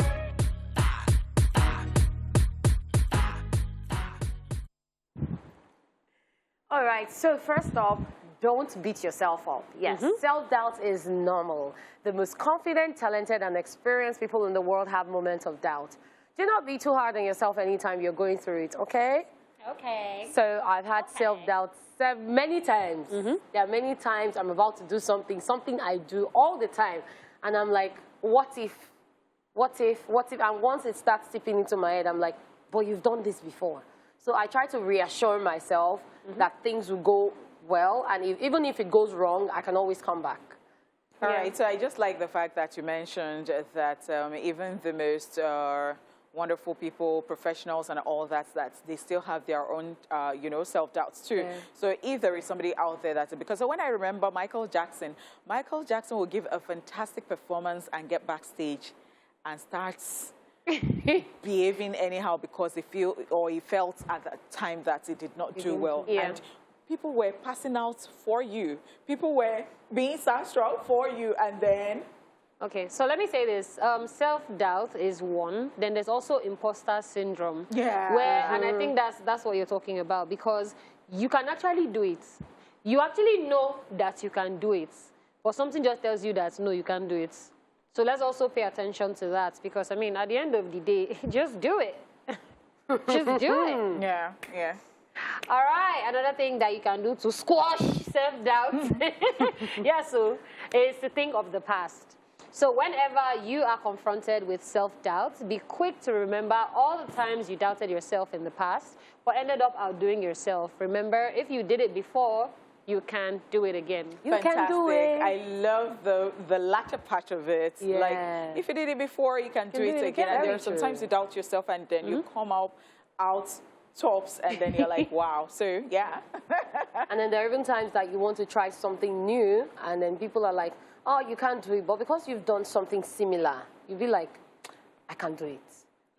All right, so first off, don't beat yourself up. Yes, self-doubt is normal. The most confident, talented, and experienced people in the world have moments of doubt. Do not be too hard on yourself anytime you're going through it, okay? Okay. So I've had self-doubt many times. There are many times I'm about to do something I do all the time. And I'm like, what if? And once it starts seeping into my head, I'm like, but you've done this before. So I try to reassure myself that things will go well, and even if it goes wrong, I can always come back. All right, so I just like the fact that you mentioned that even the most wonderful people, professionals and all that they still have their own, self-doubts too. So if there is somebody out there because when I remember Michael Jackson will give a fantastic performance and get backstage and starts behaving anyhow because he felt at that time that he did not do well. And people were passing out for you. People were being starstruck for you, and then... Okay, so let me say this. Self-doubt is one. Then there's also imposter syndrome. Yeah. And I think that's what you're talking about, because you can actually do it. You actually know that you can do it, but something just tells you that, no, you can't do it. So let's also pay attention to that, because, I mean, at the end of the day, just do it. Just do it. Yeah. All right, another thing that you can do to squash self-doubt, so is to think of the past. So whenever you are confronted with self-doubt, be quick to remember all the times you doubted yourself in the past, but ended up outdoing yourself. Remember, if you did it before, you can do it again. You can do it. I love the latter part of it. Yeah. Like, if you did it before, you can do it again. And there are sometimes you doubt yourself, and then you come out tops, and then you're like, wow. So, yeah. And then there are even times that you want to try something new, and then people are like, oh, you can't do it. But because you've done something similar, you'll be like, I can do it.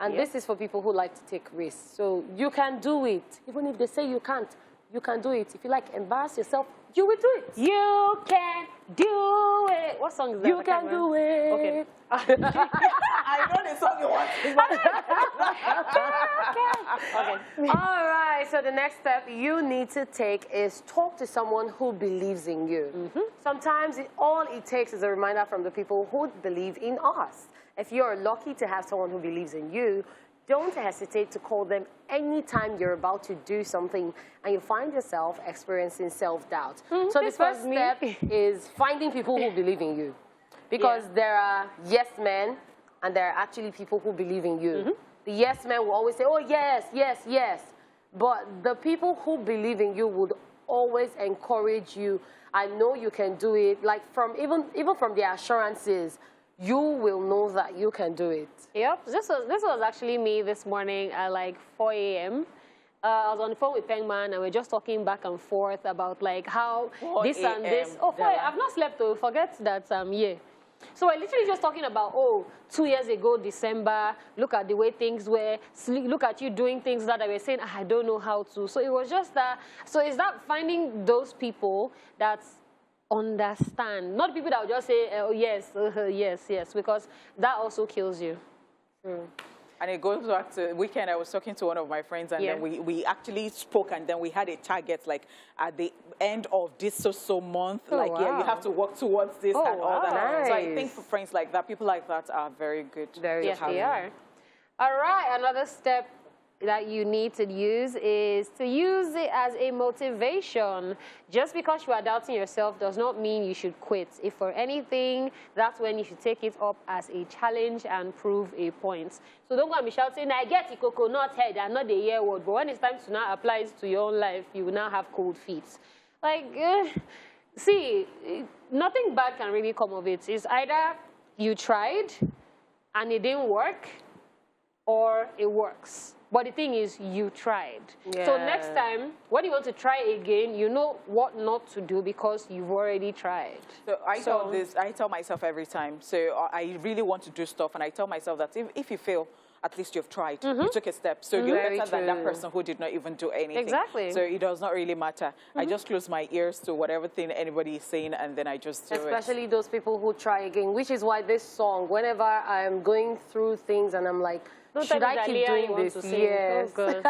And this is for people who like to take risks. So you can do it. Even if they say you can't, you can do it. If you like embarrass yourself, you will do it. You can do it. What song is that? You can do it. Okay. I know the song you want. Okay. All right. So the next step you need to take is talk to someone who believes in you. Sometimes all it takes is a reminder from the people who believe in us. If you're lucky to have someone who believes in you, don't hesitate to call them anytime you're about to do something and you find yourself experiencing self-doubt. So the first step is finding people who believe in you. Because there are yes men and there are actually people who believe in you. The yes men will always say, oh, yes, yes, yes. But the people who believe in you would always encourage you. I know you can do it. Like even from their assurances, you will know that you can do it. Yep, this was actually me this morning at like 4 a.m. I was on the phone with Pengman and we're just talking back and forth about like how this and this. Oh, 4 I've not slept though, forget that So we're literally just talking about, 2 years ago, December, look at the way things were, look at you doing things that I was saying, I don't know how to. So it was just that, so it's that finding those people that understand, not people that will just say, oh, yes, yes, yes, because that also kills you. And it goes back to the weekend. I was talking to one of my friends, and then we actually spoke, and then we had a target, like at the end of this so month, you have to work towards this and all that. Nice. So I think for friends like that, people like that are very good. Yes, they are. All right, another step that you need to use is to use it as a motivation. Just because you are doubting yourself does not mean you should quit. If for anything, that's when you should take it up as a challenge and prove a point. So don't go and be shouting, I get the coconut head and not the year word. But when it's time to now apply it to your own life, you will now have cold feet. Like, see, nothing bad can really come of it. It's either you tried and it didn't work, or it works. But the thing is, you tried. So next time, when you want to try again, you know what not to do because you've already tried. So I tell myself every time. So I really want to do stuff, and I tell myself that if you fail, at least you've tried. You took a step. So you're better than that person who did not even do anything. Exactly. So it does not really matter. I just close my ears to whatever thing anybody is saying, and then I just do Especially those people who try again, which is why this song, whenever I'm going through things and I'm like, Should I keep doing this? Yes. Oh, God.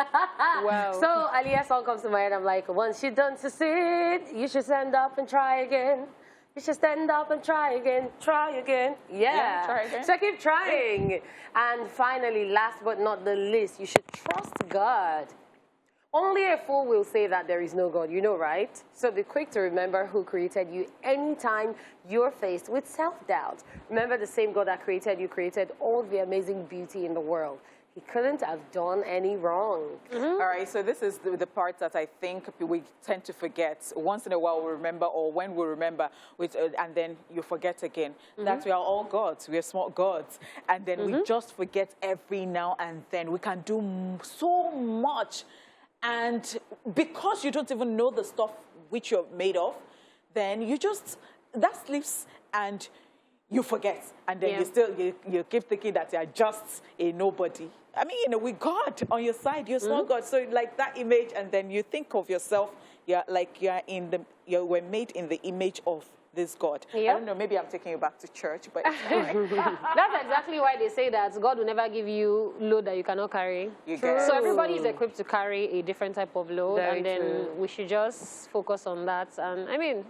Wow. So Aliyah's song comes to my head. I'm like, once you're done to sit, you should stand up and try again. You should stand up and try again, try again. Yeah. Try again. So keep trying. And finally, last but not the least, you should trust God. Only a fool will say that there is no God, you know, right? So be quick to remember who created you anytime you're faced with self-doubt. Remember the same God that created you created all the amazing beauty in the world. He couldn't have done any wrong. All right, so this is the part that I think we tend to forget. Once in a while we remember, or when we remember, and then you forget again. That we are all gods, we are small gods. And then we just forget every now and then. We can do so much. And because you don't even know the stuff which you're made of, then you just, that slips and you forget. And then you keep thinking that you're just a nobody. I mean, you know, with God on your side, you're small God. So like that image, and then you think of yourself, you were made in the image of this God. I don't know, maybe I'm taking you back to church, but That's exactly why they say that God will never give you load that you cannot carry. So everybody is equipped to carry a different type of load, and then we should just focus on that. And I mean,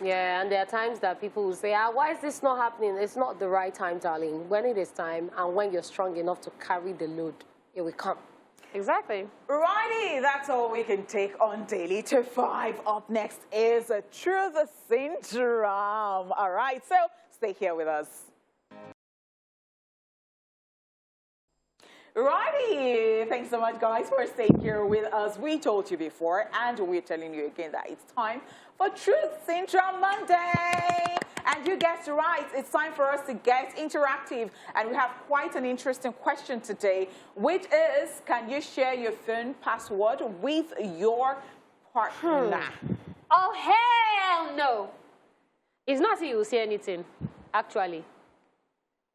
yeah, and there are times that people will say, why is this not happening? It's not the right time, darling. When it is time, and when you're strong enough to carry the load, it will come. exactly. righty, that's all we can take on Daily to 5. Up next is a Truth Syndrome. All right, so stay here with us. Righty, thanks so much, guys, for staying here with us. We told you before, and we're telling you again that it's time for Truth Syndrome Monday. And you guessed right, it's time for us to get interactive. And we have quite an interesting question today, which is, can you share your phone password with your partner? Oh, hell no. It's not that you will say anything, actually.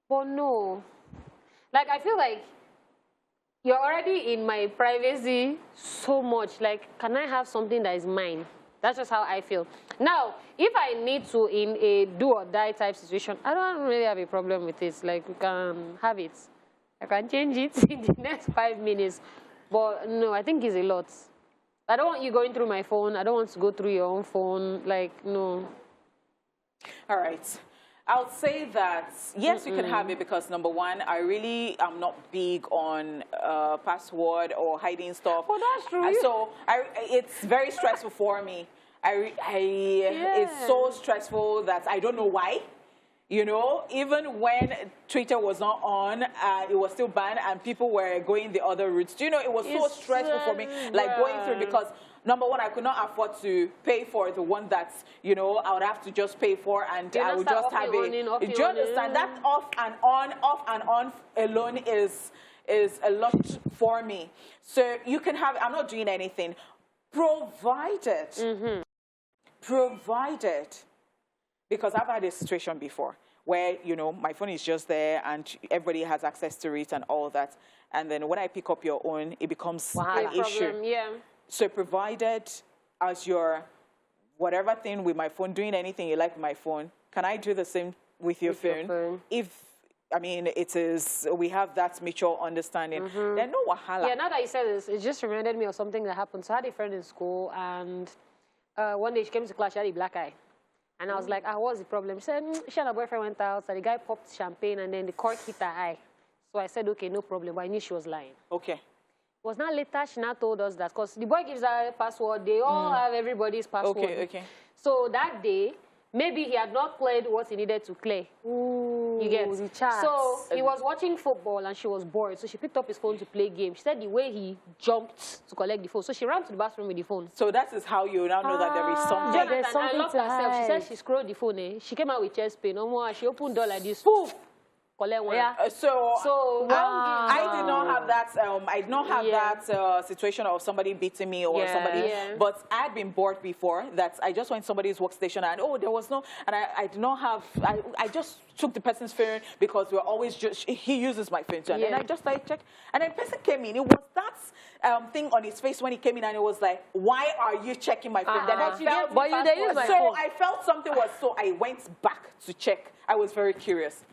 But no. Like, I feel like you're already in my privacy so much. Like, can I have something that is mine? That's just how I feel. Now, if I need to, in a do-or-die type situation, I don't really have a problem with it. Like, we can have it. I can change it in the next 5 minutes. But no, I think it's a lot. I don't want you going through my phone. I don't want to go through your own phone. Like, no. All right. I'll say that, yes, you can have it because, number one, I really am not big on password or hiding stuff. Oh, that's true. So it's very stressful for me. It's so stressful that I don't know why. You know, even when Twitter was not on, it was still banned and people were going the other routes. You know, it was so stressful for me, like going through, because number one, I could not afford to pay for the one that's, you know, I would have to just pay for, and I would just have it. Do you understand? That off and on alone is a lot for me. So you can have, I'm not doing anything, provided, because I've had a situation before where, you know, my phone is just there and everybody has access to it and all that. And then when I pick up your own, it becomes an issue. So provided as your whatever thing with my phone, doing anything you like with my phone, can I do the same with your phone? If, I mean, it is, we have that mutual understanding, then no wahala. Yeah, now that you said this, it just reminded me of something that happened. So I had a friend in school, and one day she came to class, she had a black eye. And I was like, what's the problem? She said, she and her boyfriend went out, so the guy popped champagne, and then the cork hit her eye. So I said, okay, no problem, but I knew she was lying. Okay. It was not later she now told us that, because the boy gives her a password, they all have everybody's password. Okay. So that day, maybe he had not cleared what he needed to clear. You get? So he was watching football and she was bored, so she picked up his phone to play game. She said the way he jumped to collect the phone, so she ran to the bathroom with the phone. So that is how you now know that there is something. Jonathan, I locked herself. She said she scrolled the phone. She came out with chest pain. She opened the door like this. Poof! Collect one. So I did not have that. I did not have that situation of somebody beating me or somebody. But I had been bored before. That I just went to somebody's workstation and there was no. And I did not have. I just took the person's phone because we're always just. He uses my phone too. And then I just started checking. And then the person came in. It was that thing on his face when he came in, and it was like, "Why are you checking my phone?" Then I felt. I felt something was so. I went back to check. I was very curious.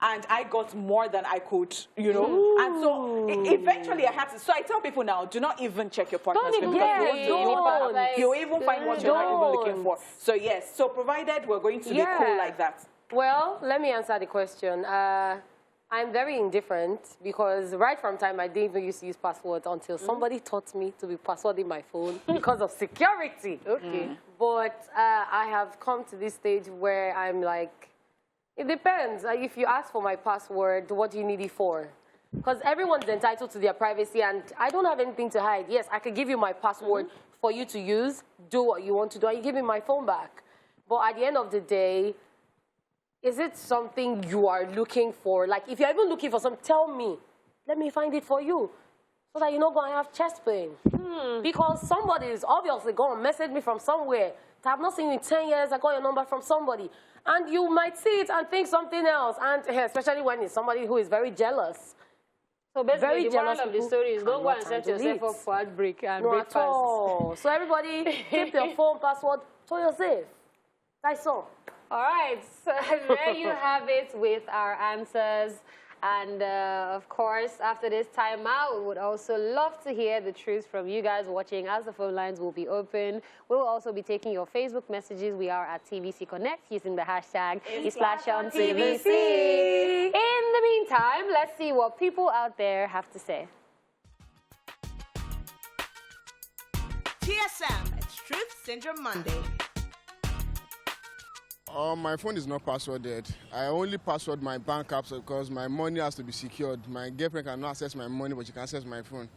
and I got more than I could, you know. And so eventually I had to. So I tell people now, do not even check your partner's phone, because you'll even find what you're not even looking for. So yes, so provided we're going to be cool like that. Well, let me answer the question. I'm very indifferent because right from time I didn't even used to use passwords until somebody taught me to be passwording my phone because of security. Okay. But I have come to this stage where I'm like, it depends. If you ask for my password, what do you need it for? Because everyone's entitled to their privacy and I don't have anything to hide. Yes, I could give you my password for you to use, do what you want to do, and you give me my phone back. But at the end of the day, is it something you are looking for? Like, if you're even looking for something, tell me. Let me find it for you. So that you're not going to have chest pain. Because somebody is obviously going to message me from somewhere. I have not seen you in 10 years. I got your number from somebody. And you might see it and think something else. And especially when it's somebody who is very jealous. So basically, the moral of the story is don't go and set yourself up for heartbreak and breakfast. So everybody, keep your phone password so you're safe. That's all. All right, so there you have it with our answers. And of course, after this timeout, we would also love to hear the truth from you guys watching as the phone lines will be open. We will also be taking your Facebook messages. We are at TVC Connect using the hashtag Esplash on TVC. In the meantime, let's see what people out there have to say. TSM, it's Truth Syndrome Monday. My phone is not passworded. I only password my bank apps because my money has to be secured. My girlfriend cannot access my money, but she can access my phone.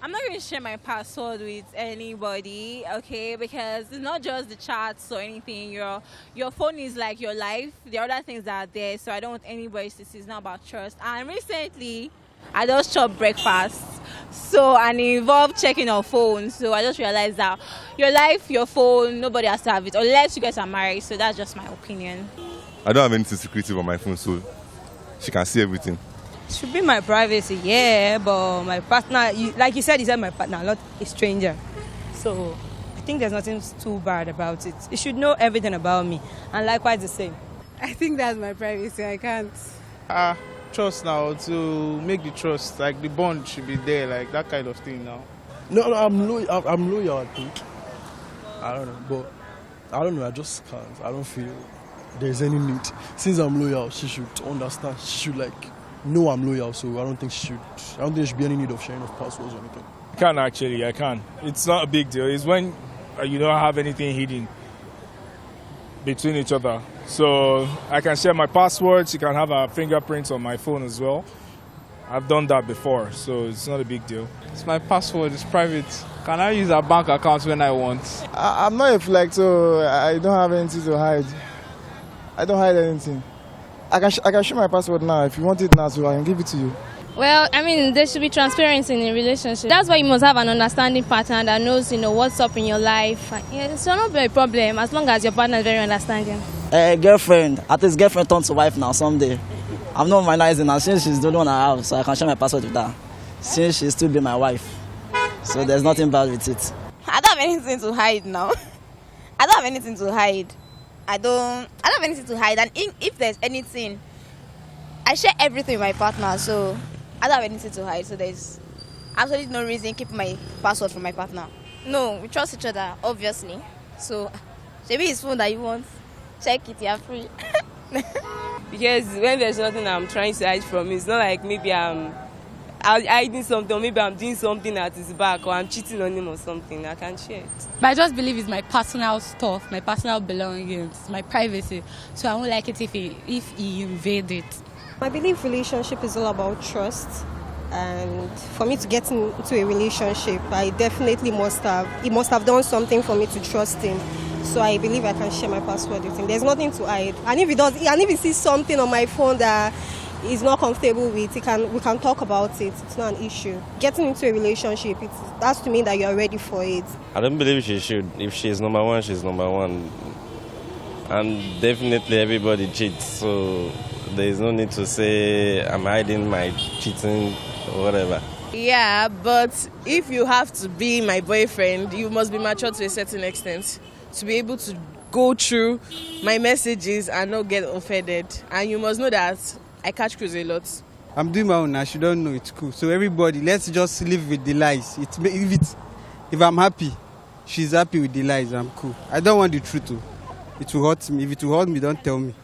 I'm not going to share my password with anybody, okay, because it's not just the chats or anything. Your phone is like your life. The other things that are there, so I don't want anybody to see. It's not about trust. And recently, I just chopped breakfast, and it involved checking your phone. So I just realized that your life, your phone, nobody has to have it unless you guys are married. So that's just my opinion. I don't have anything secretive on my phone, so she can see everything. It should be my privacy, yeah, but my partner, like you said, my partner, not a stranger. So I think there's nothing too bad about it. It should know everything about me, and likewise the same. I think that's my privacy. I can't. Trust now, to make the trust, like the bond should be there, like that kind of thing now. No, I'm loyal, I think. I don't know, but I don't know, I just can't. I don't feel there's any need. Since I'm loyal, she should understand. She should know I'm loyal, so I don't think there should be any need of sharing of passwords or anything. I can actually, I can. It's not a big deal. It's when you don't have anything hidden between each other. So I can share my passwords. You can have a fingerprint on my phone as well. I've done that before, so it's not a big deal. It's my password. It's private. Can I use a bank account when I want? I'm not a flex, so I don't have anything to hide. I don't hide anything. I can share my password now. If you want it now, so I can give it to you. Well, I mean, there should be transparency in a relationship. That's why you must have an understanding partner that knows, what's up in your life. Yeah, it's not a problem as long as your partner is very understanding. Girlfriend, at least girlfriend turns to wife now someday. I'm not minimizing her since she's the only one I have, so I can share my password with her. Since she's still be my wife, so there's nothing bad with it. I don't have anything to hide now. I don't have anything to hide. I don't have anything to hide, and if there's anything, I share everything with my partner, so I don't have anything to hide. So there's absolutely no reason keeping my password from my partner. No, we trust each other, obviously. So maybe it's phone that you want. Check it, you're free. Because when there's nothing I'm trying to hide from, it's not like maybe I'm hiding something, or maybe I'm doing something that is back, or I'm cheating on him or something. I can share it. But I just believe it's my personal stuff, my personal belongings, my privacy. So I won't like it if he invade it. I believe relationship is all about trust. And for me to get into a relationship, I definitely must have done something for me to trust him. So I believe I can share my password with him. There's nothing to hide. And if he sees something on my phone that he's not comfortable with, we can talk about it. It's not an issue. Getting into a relationship, that's to mean that you're ready for it. I don't believe she should. If she's number one, she's number one. And definitely everybody cheats, so there is no need to say I'm hiding my cheating or whatever. Yeah, but if you have to be my boyfriend, you must be mature to a certain extent to be able to go through my messages and not get offended. And you must know that I catch cruise a lot. I'm doing my own now. She don't know it's cool. So everybody, let's just live with the lies. If I'm happy, she's happy with the lies. I'm cool. I don't want the truth to. It will hurt me. If it will hurt me, don't tell me.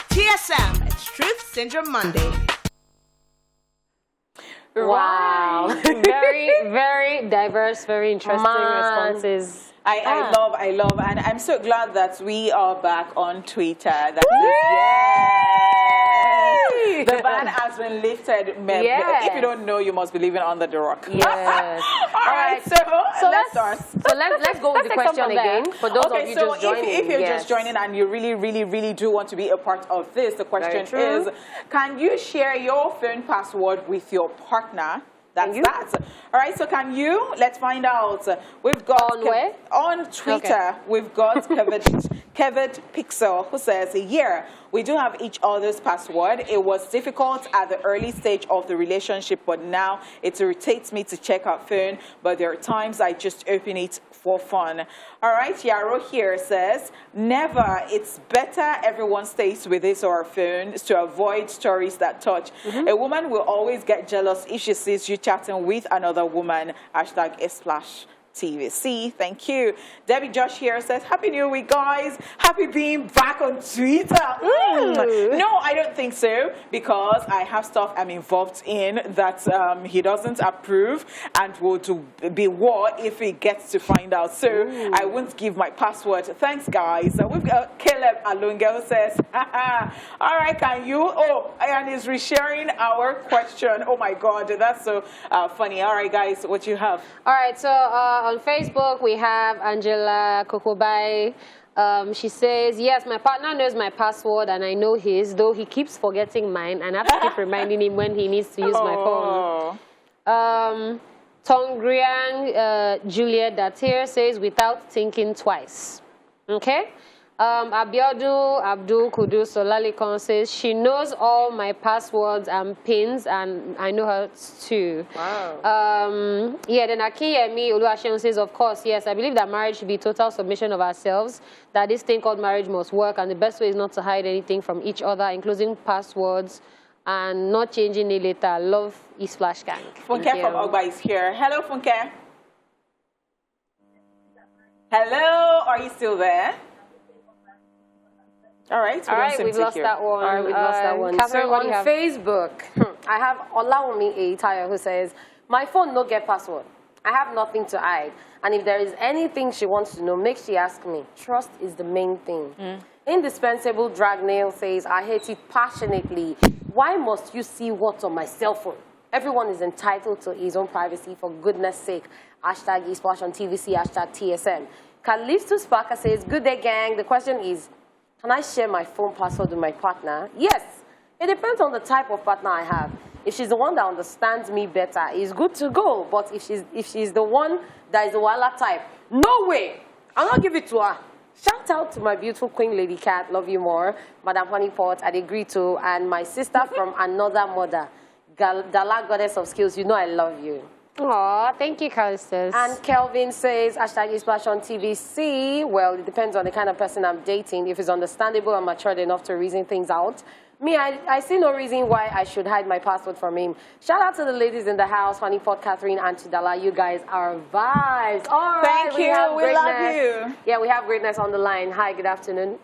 TSM, it's Truth Syndrome Monday. Wow. Very, very diverse, very interesting responses. I love, and I'm so glad that we are back on Twitter. That is, the ban has been lifted. Yes. If you don't know, you must be living under the rock. Yes. All right, so let's start. So let's go with the question again. For those of you just joining. If you're just joining and you really do want to be a part of this, the question is, can you share your phone password with your partner? That's that. All right, so can you? Let's find out. We've got on Twitter, we've got Kevin Pixel, who says, yeah, we do have each other's password. It was difficult at the early stage of the relationship, but now it irritates me to check our phone, but there are times I just open it for fun. All right, Yaro here says, never. It's better everyone stays with his or her phone to avoid stories that touch. A woman will always get jealous if she sees you chatting with another woman. Hashtag Esplash. TVC. Thank you. Debbie Josh here says, Happy New Week, guys. Happy being back on Twitter. No, I don't think so, because I have stuff I'm involved in that he doesn't approve and would be war if he gets to find out. So I won't give my password. Thanks, guys. We've got Caleb Alunga who says, all right, can you? Oh, and he's resharing our question. Oh, my God. That's so funny. All right, guys, what you have? All right, so on Facebook, we have Angela Kokobai. She says, yes, my partner knows my password and I know his, though he keeps forgetting mine and I have to keep reminding him when he needs to use my phone. Tongriang Juliet Datir says, without thinking twice. Okay? Abiodun Abdul Kudu Solalikon says, she knows all my passwords and pins, and I know her too. Wow. Yeah, then Akiyemi Oluwaseun says, of course, yes, I believe that marriage should be total submission of ourselves, that this thing called marriage must work, and the best way is not to hide anything from each other, including passwords, and not changing it later. Love Esplash Gang. Funke from Ogba is here. Hello, Funke. Hello, are you still there? All right, we've lost that one. All right, we've lost that one. Catherine, so on Facebook, I have Olawumi Eitaya who says, my phone no get password. I have nothing to hide. And if there is anything she wants to know, make she ask me. Trust is the main thing. Indispensable Drag Nail says, I hate it passionately. Why must you see what's on my cell phone? Everyone is entitled to his own privacy, for goodness sake. Hashtag Esplash on TVC, hashtag TSM. Callisto Sparker says, good day, gang. The question is, can I share my phone password with my partner? Yes. It depends on the type of partner I have. If she's the one that understands me better, it's good to go. But if she's the one that is the Wala type, no way. I'll not give it to her. Shout out to my beautiful Queen Lady Cat, love you more. Madam Honeypot, I'd agree to. And my sister from another mother, Dala Goddess of Skills, you know I love you. Aw, thank you, Callistus. And Kelvin says, hashtag Esplash on TVC. Well, it depends on the kind of person I'm dating. If it's understandable and matured enough to reason things out. Me, I see no reason why I should hide my password from him. Shout out to the ladies in the house, Honeypot, Catherine, and Tudala. You guys are vibes. All right, thank you. We love you. Yeah, we have Greatness on the line. Hi, good afternoon.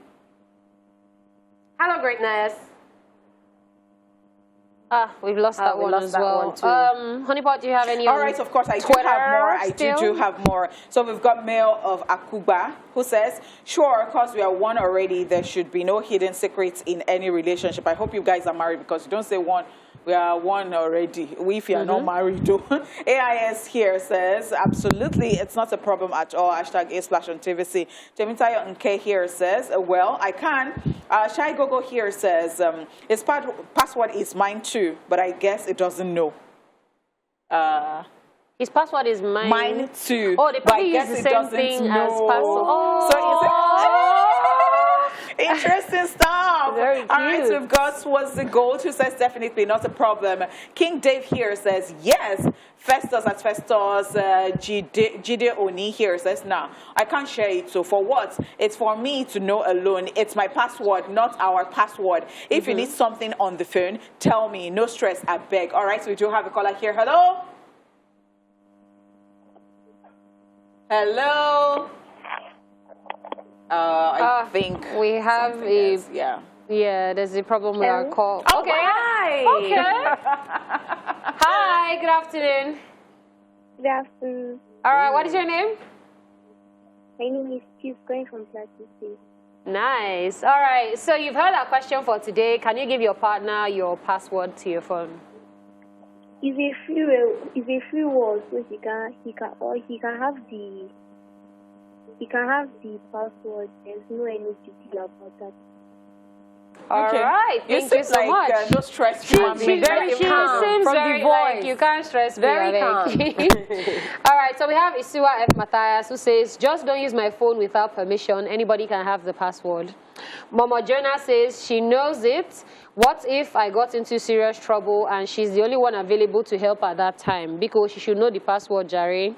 Hello, Greatness. We've lost that one as well. Honeypot, do you have any? All right, of course, I do have more. I do have more. So we've got Mail of Akuba, who says, sure, because we are one already, there should be no hidden secrets in any relationship. I hope you guys are married, because you don't say one. We are one already. If you are not married, though. AIS here says, absolutely, it's not a problem at all. Hashtag Esplash on TVC. Temitayo Nke here says, well, I can. Shai Gogo here says, his password is mine too, but I guess it doesn't know. His password is mine. Mine too. Oh, they probably use the same thing as password. So Interesting stuff. Very All right, cute. so we've got What's the Gold, who says definitely not a problem. King Dave here says yes. Festus at Festus, Jide Oni here says, nah, I can't share it. So for what? It's for me to know alone. It's my password, not our password. If you need something on the phone, tell me. No stress, I beg. All right, so we do have a caller here. Hello? Hello? I think we have a yeah. There's a problem with our call. Oh, Okay. hi. Okay. Hi. Good afternoon. Good afternoon. All right. What is your name? My name is Chief, going from Plateau State. Nice. All right. So you've heard our question for today. Can you give your partner your password to your phone? It's a free word, so he can have the password. There's no any duty about that. All right. Thank you so much. No stress. She seems very like you can't stress Very calm. All right. So we have Isiwa F. Matthias, who says, just don't use my phone without permission. Anybody can have the password. Mama Jonah says she knows it. What if I got into serious trouble and she's the only one available to help at that time? Because she should know the password, Jare.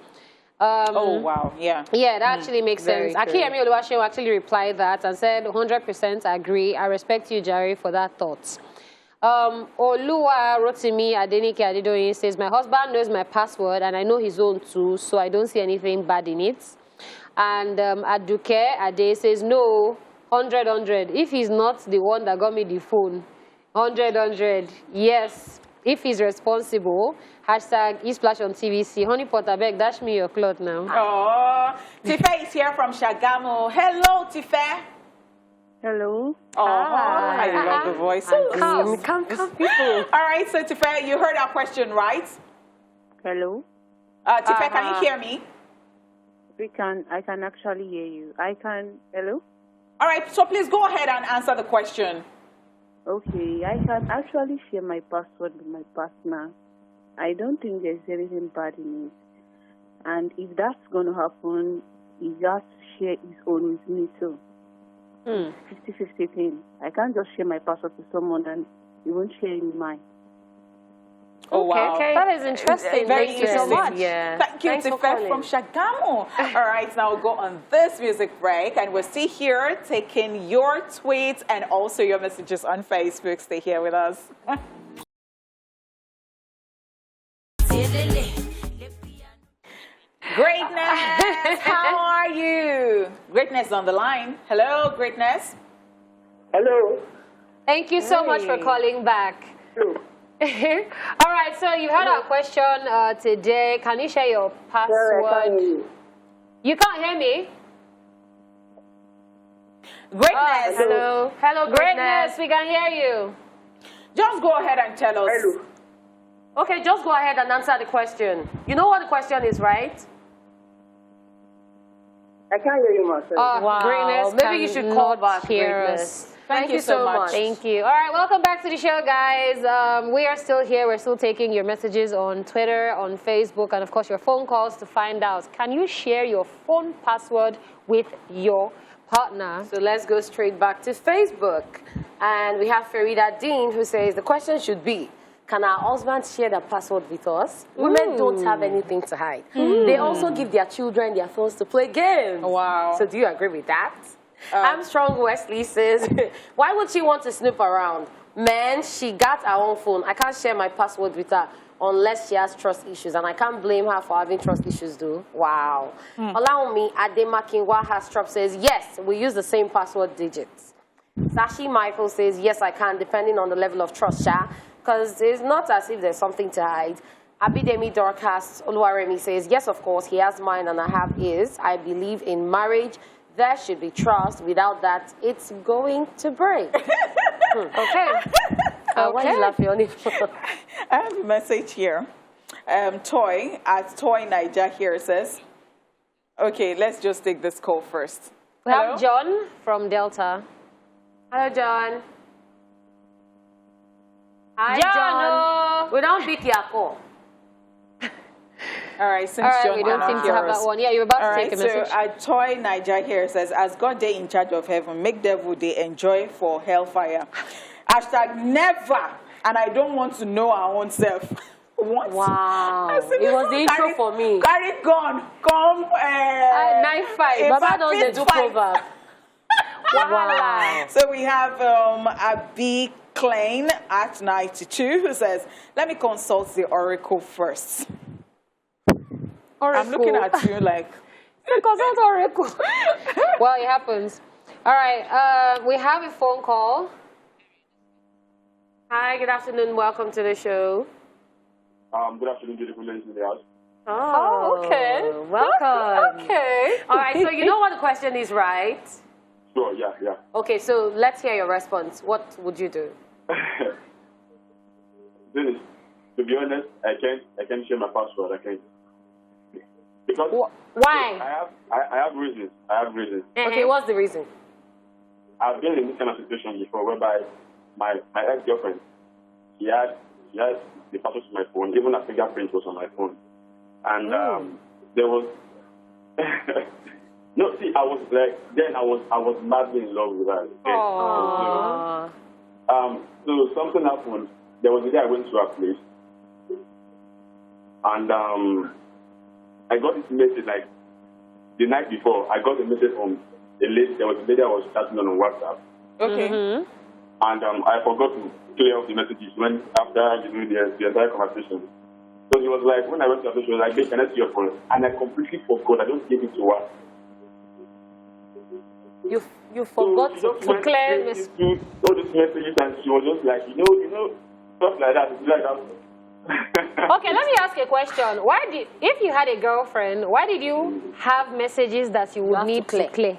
Oh, wow. Yeah. Yeah, that actually makes sense. Akiyemi Oluwaseun actually replied that and said, 100% agree. I respect you, Jare, for that thought. Oluwa Rotimi Adenike Adedoyin says, my husband knows my password and I know his own too, so I don't see anything bad in it. And Aduke Ade says, no, 100. If he's not the one that got me the phone, 100. Yes, if he's responsible. Hashtag Esplash on TVC. Honey Potter, beg, dash me your cloth now. Oh, Tife is here from Shagamu. Hello, Tife. Hello. Oh, I love the voice. Come, people. All right, so Tife, you heard our question, right? Hello. Tife, can you hear me? I can actually hear you. Hello? All right, so please go ahead and answer the question. Okay, I can actually share my password with my partner. I don't think there's anything bad in it. And if that's going to happen, he has to share his own with me too. 50-50 thing. I can't just share my password to someone and he won't share mine. Oh, wow. Okay. That is interesting. Thank you so much. Yeah. Thank you, Tife from Shagamu. All right, now we'll go on this music break, and we're still here taking your tweets and also your messages on Facebook. Stay here with us. Greatness, how are you? Greatness on the line. Hello, Greatness. Hello. Thank you so much for calling back. Hello. All right, so you heard our question today. Can you share your password? I can't hear you. You can't hear me? Greatness. Hello. Hello, Greatness. We can hear you. Just go ahead and tell us. Hello. Okay, just go ahead and answer the question. You know what the question is, right? I can't hear you myself. Wow. Greatness, maybe you should call back, hear Greatness. us. Thank you so much. Thank you. All right, welcome back to the show, guys. We are still here. We're still taking your messages on Twitter, on Facebook, and of course your phone calls to find out, can you share your phone password with your partner? So let's go straight back to Facebook. And we have Farida Dean, who says the question should be, can our husbands share their password with us? Women don't have anything to hide. They also give their children their phones to play games. Wow. So do you agree with that? Armstrong Wesley says, why would she want to snoop around? Man, she got her own phone. I can't share my password with her unless she has trust issues. And I can't blame her for having trust issues, though. Wow. Allow me, Ademakinwa Hastrop says, yes, we use the same password digits. Sashi Michael says, yes, I can, depending on the level of trust, because it's not as if there's something to hide. Abidemi Dorcas Oluwaremi says, yes, of course, he has mine and I have his. I believe in marriage. There should be trust. Without that, it's going to break. Okay. Why are you laughing on it? I have a message here. Toy Niger here says, okay, let's just take this call first. We have John from Delta. Hello, John. Hi, John. We don't pick your call. All right, since All right, John we don't seem to have that one. Yeah, you're about to take a message. So Toy Niger here says, as God they in charge of heaven, make devil they enjoy for hellfire. Hashtag never. And I don't want to know our own self. What? Wow. It was the intro for me. Carry gun. Come. 9-5. Baba don't do proverb. Wow. So we have Abi Klein at 92 who says, let me consult the oracle first. Oracle. I'm looking at you like... Consult oracle. Well, it happens. All right. We have a phone call. Hi, good afternoon. Welcome to the show. Good afternoon, beautiful ladies in the house. Oh, okay. Welcome. Okay. All right, so you know what the question is, right? Sure, yeah. Okay, so let's hear your response. What would you do? Dennis, to be honest, I can't share my password. I can't. Because why? I have reasons. Okay, what's the reason? I've been in this kind of situation before whereby my ex-girlfriend, she had the password to my phone, even her fingerprint was on my phone. And there was no, see, I was like, then I was madly in love with her. Okay? So something happened. There was a day I went to her place, and I got this message like the night before. I got a message from a lady. There was a lady I was chatting on WhatsApp. Okay. And I forgot to clear off the messages when after the entire conversation. So he was like, when I went to her, she was like, can I see your phone? And I completely forgot. I just gave it to her. You forgot to clear all these messages, and she was just like, you know, stuff like that. Okay, let me ask a question. If you had a girlfriend, why did you have messages that you would need to clear?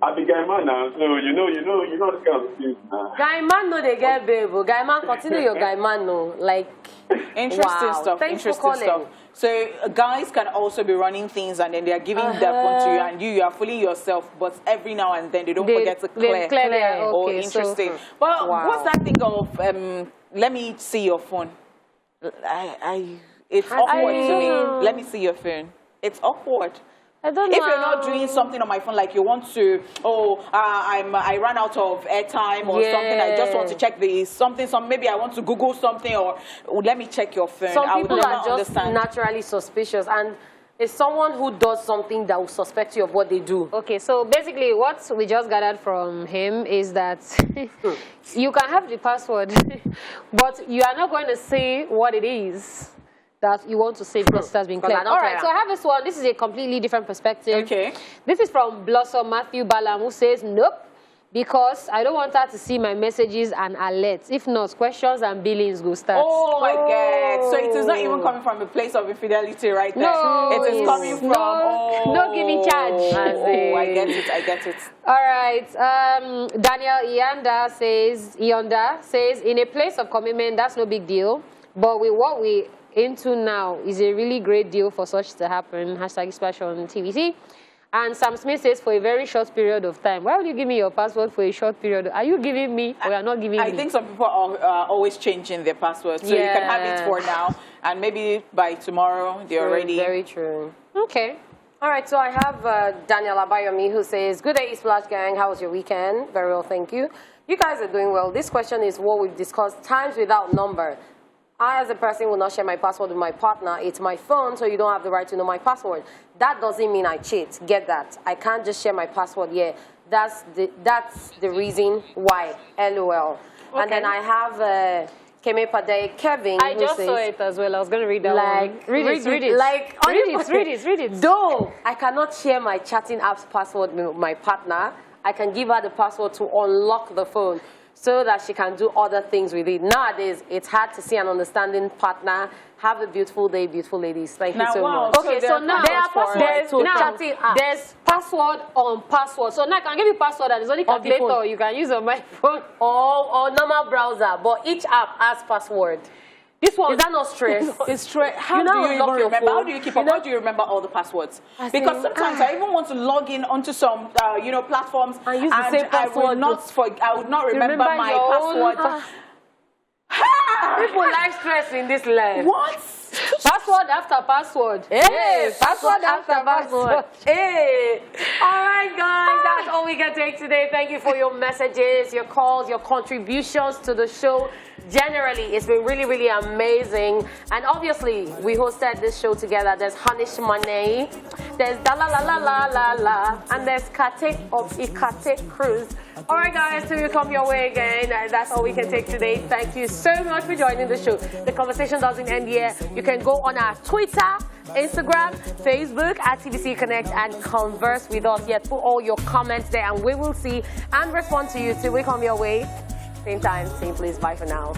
I be guy man now, so you know this kind of things now. Guy man no they get babe. Guy man continue your guy man no. Like interesting stuff. Thanks interesting for calling. stuff. So guys can also be running things and then they are giving that one to you and you are fooling yourself, but every now and then they don't forget to clear. Oh, interesting. But what's that thing of let me see your phone? It's awkward to me. Let me see your phone. It's awkward. I don't know. If know. you're not doing something on my phone, like you want to, I ran out of airtime or something, I just want to check maybe I want to Google something or let me check your phone. Some people are just naturally suspicious, and it's someone who does something that will suspect you of what they do. Okay, so basically what we just gathered from him is that you can have the password, but you are not going to say what it is that you want to say because it has been cleared. All right, so I have this one. This is a completely different perspective. Okay. This is from Blossom Matthew Balam, who says, nope, because I don't want her to see my messages and alerts. If not, questions and billings will start. Oh my God. So it is not even coming from a place of infidelity right there. No. It is coming from, no giving charge. Oh, I get it. All right. Daniel Ionda says, in a place of commitment, that's no big deal. But with what we into now is a really great deal for such to happen. Hashtag Esplash on TVC. And Sam Smith says, for a very short period of time. Why would you give me your password for a short period? Are you giving me or you're not giving me? I think some people are always changing their passwords. So you can have it for now. And maybe by tomorrow, they're already... Very true. Okay. All right, so I have Daniel Abayomi who says, good day, Esplash gang. How was your weekend? Very well, thank you. You guys are doing well. This question is what we've discussed, times without number. I, as a person, will not share my password with my partner. It's my phone, so you don't have the right to know my password. That doesn't mean I cheat. Get that? I can't just share my password. Yeah, that's the reason why. LOL. Okay. And then I have Keme Pade Kevin. I just saw it as well. I was going to read that one. Read it. Like, read it. Though I cannot share my chatting app's password with my partner, I can give her the password to unlock the phone, so that she can do other things with it. Nowadays, it's hard to see an understanding partner. Have a beautiful day, beautiful ladies. Thank you so much. Okay, so now there's password on password. So now I can give you password that is only calculator you can use on my phone. Or normal browser, but each app has password. This one, is that not stress? It's stress. How do you even remember? How do you keep up? How do you remember all the passwords? Because sometimes I even want to log in onto some, platforms and use the same password. I would not remember my password. People like stress in this life. What? Password after password. Hey, password after password. Hey. All right, guys. That's all we can take today. Thank you for your messages, your calls, your contributions to the show. Generally, it's been really, really amazing. And obviously, we hosted this show together. There's Hanish Money, there's Da La La La La La La, and there's Kate of Ikate Cruise. All right, guys, till we come your way again. That's all we can take today. Thank you so much for joining the show. The conversation doesn't end here. You can go on our Twitter, Instagram, Facebook at TVC Connect and converse with us. Yet put all your comments there, and we will see and respond to you till we come your way. Same time, same place. Bye for now.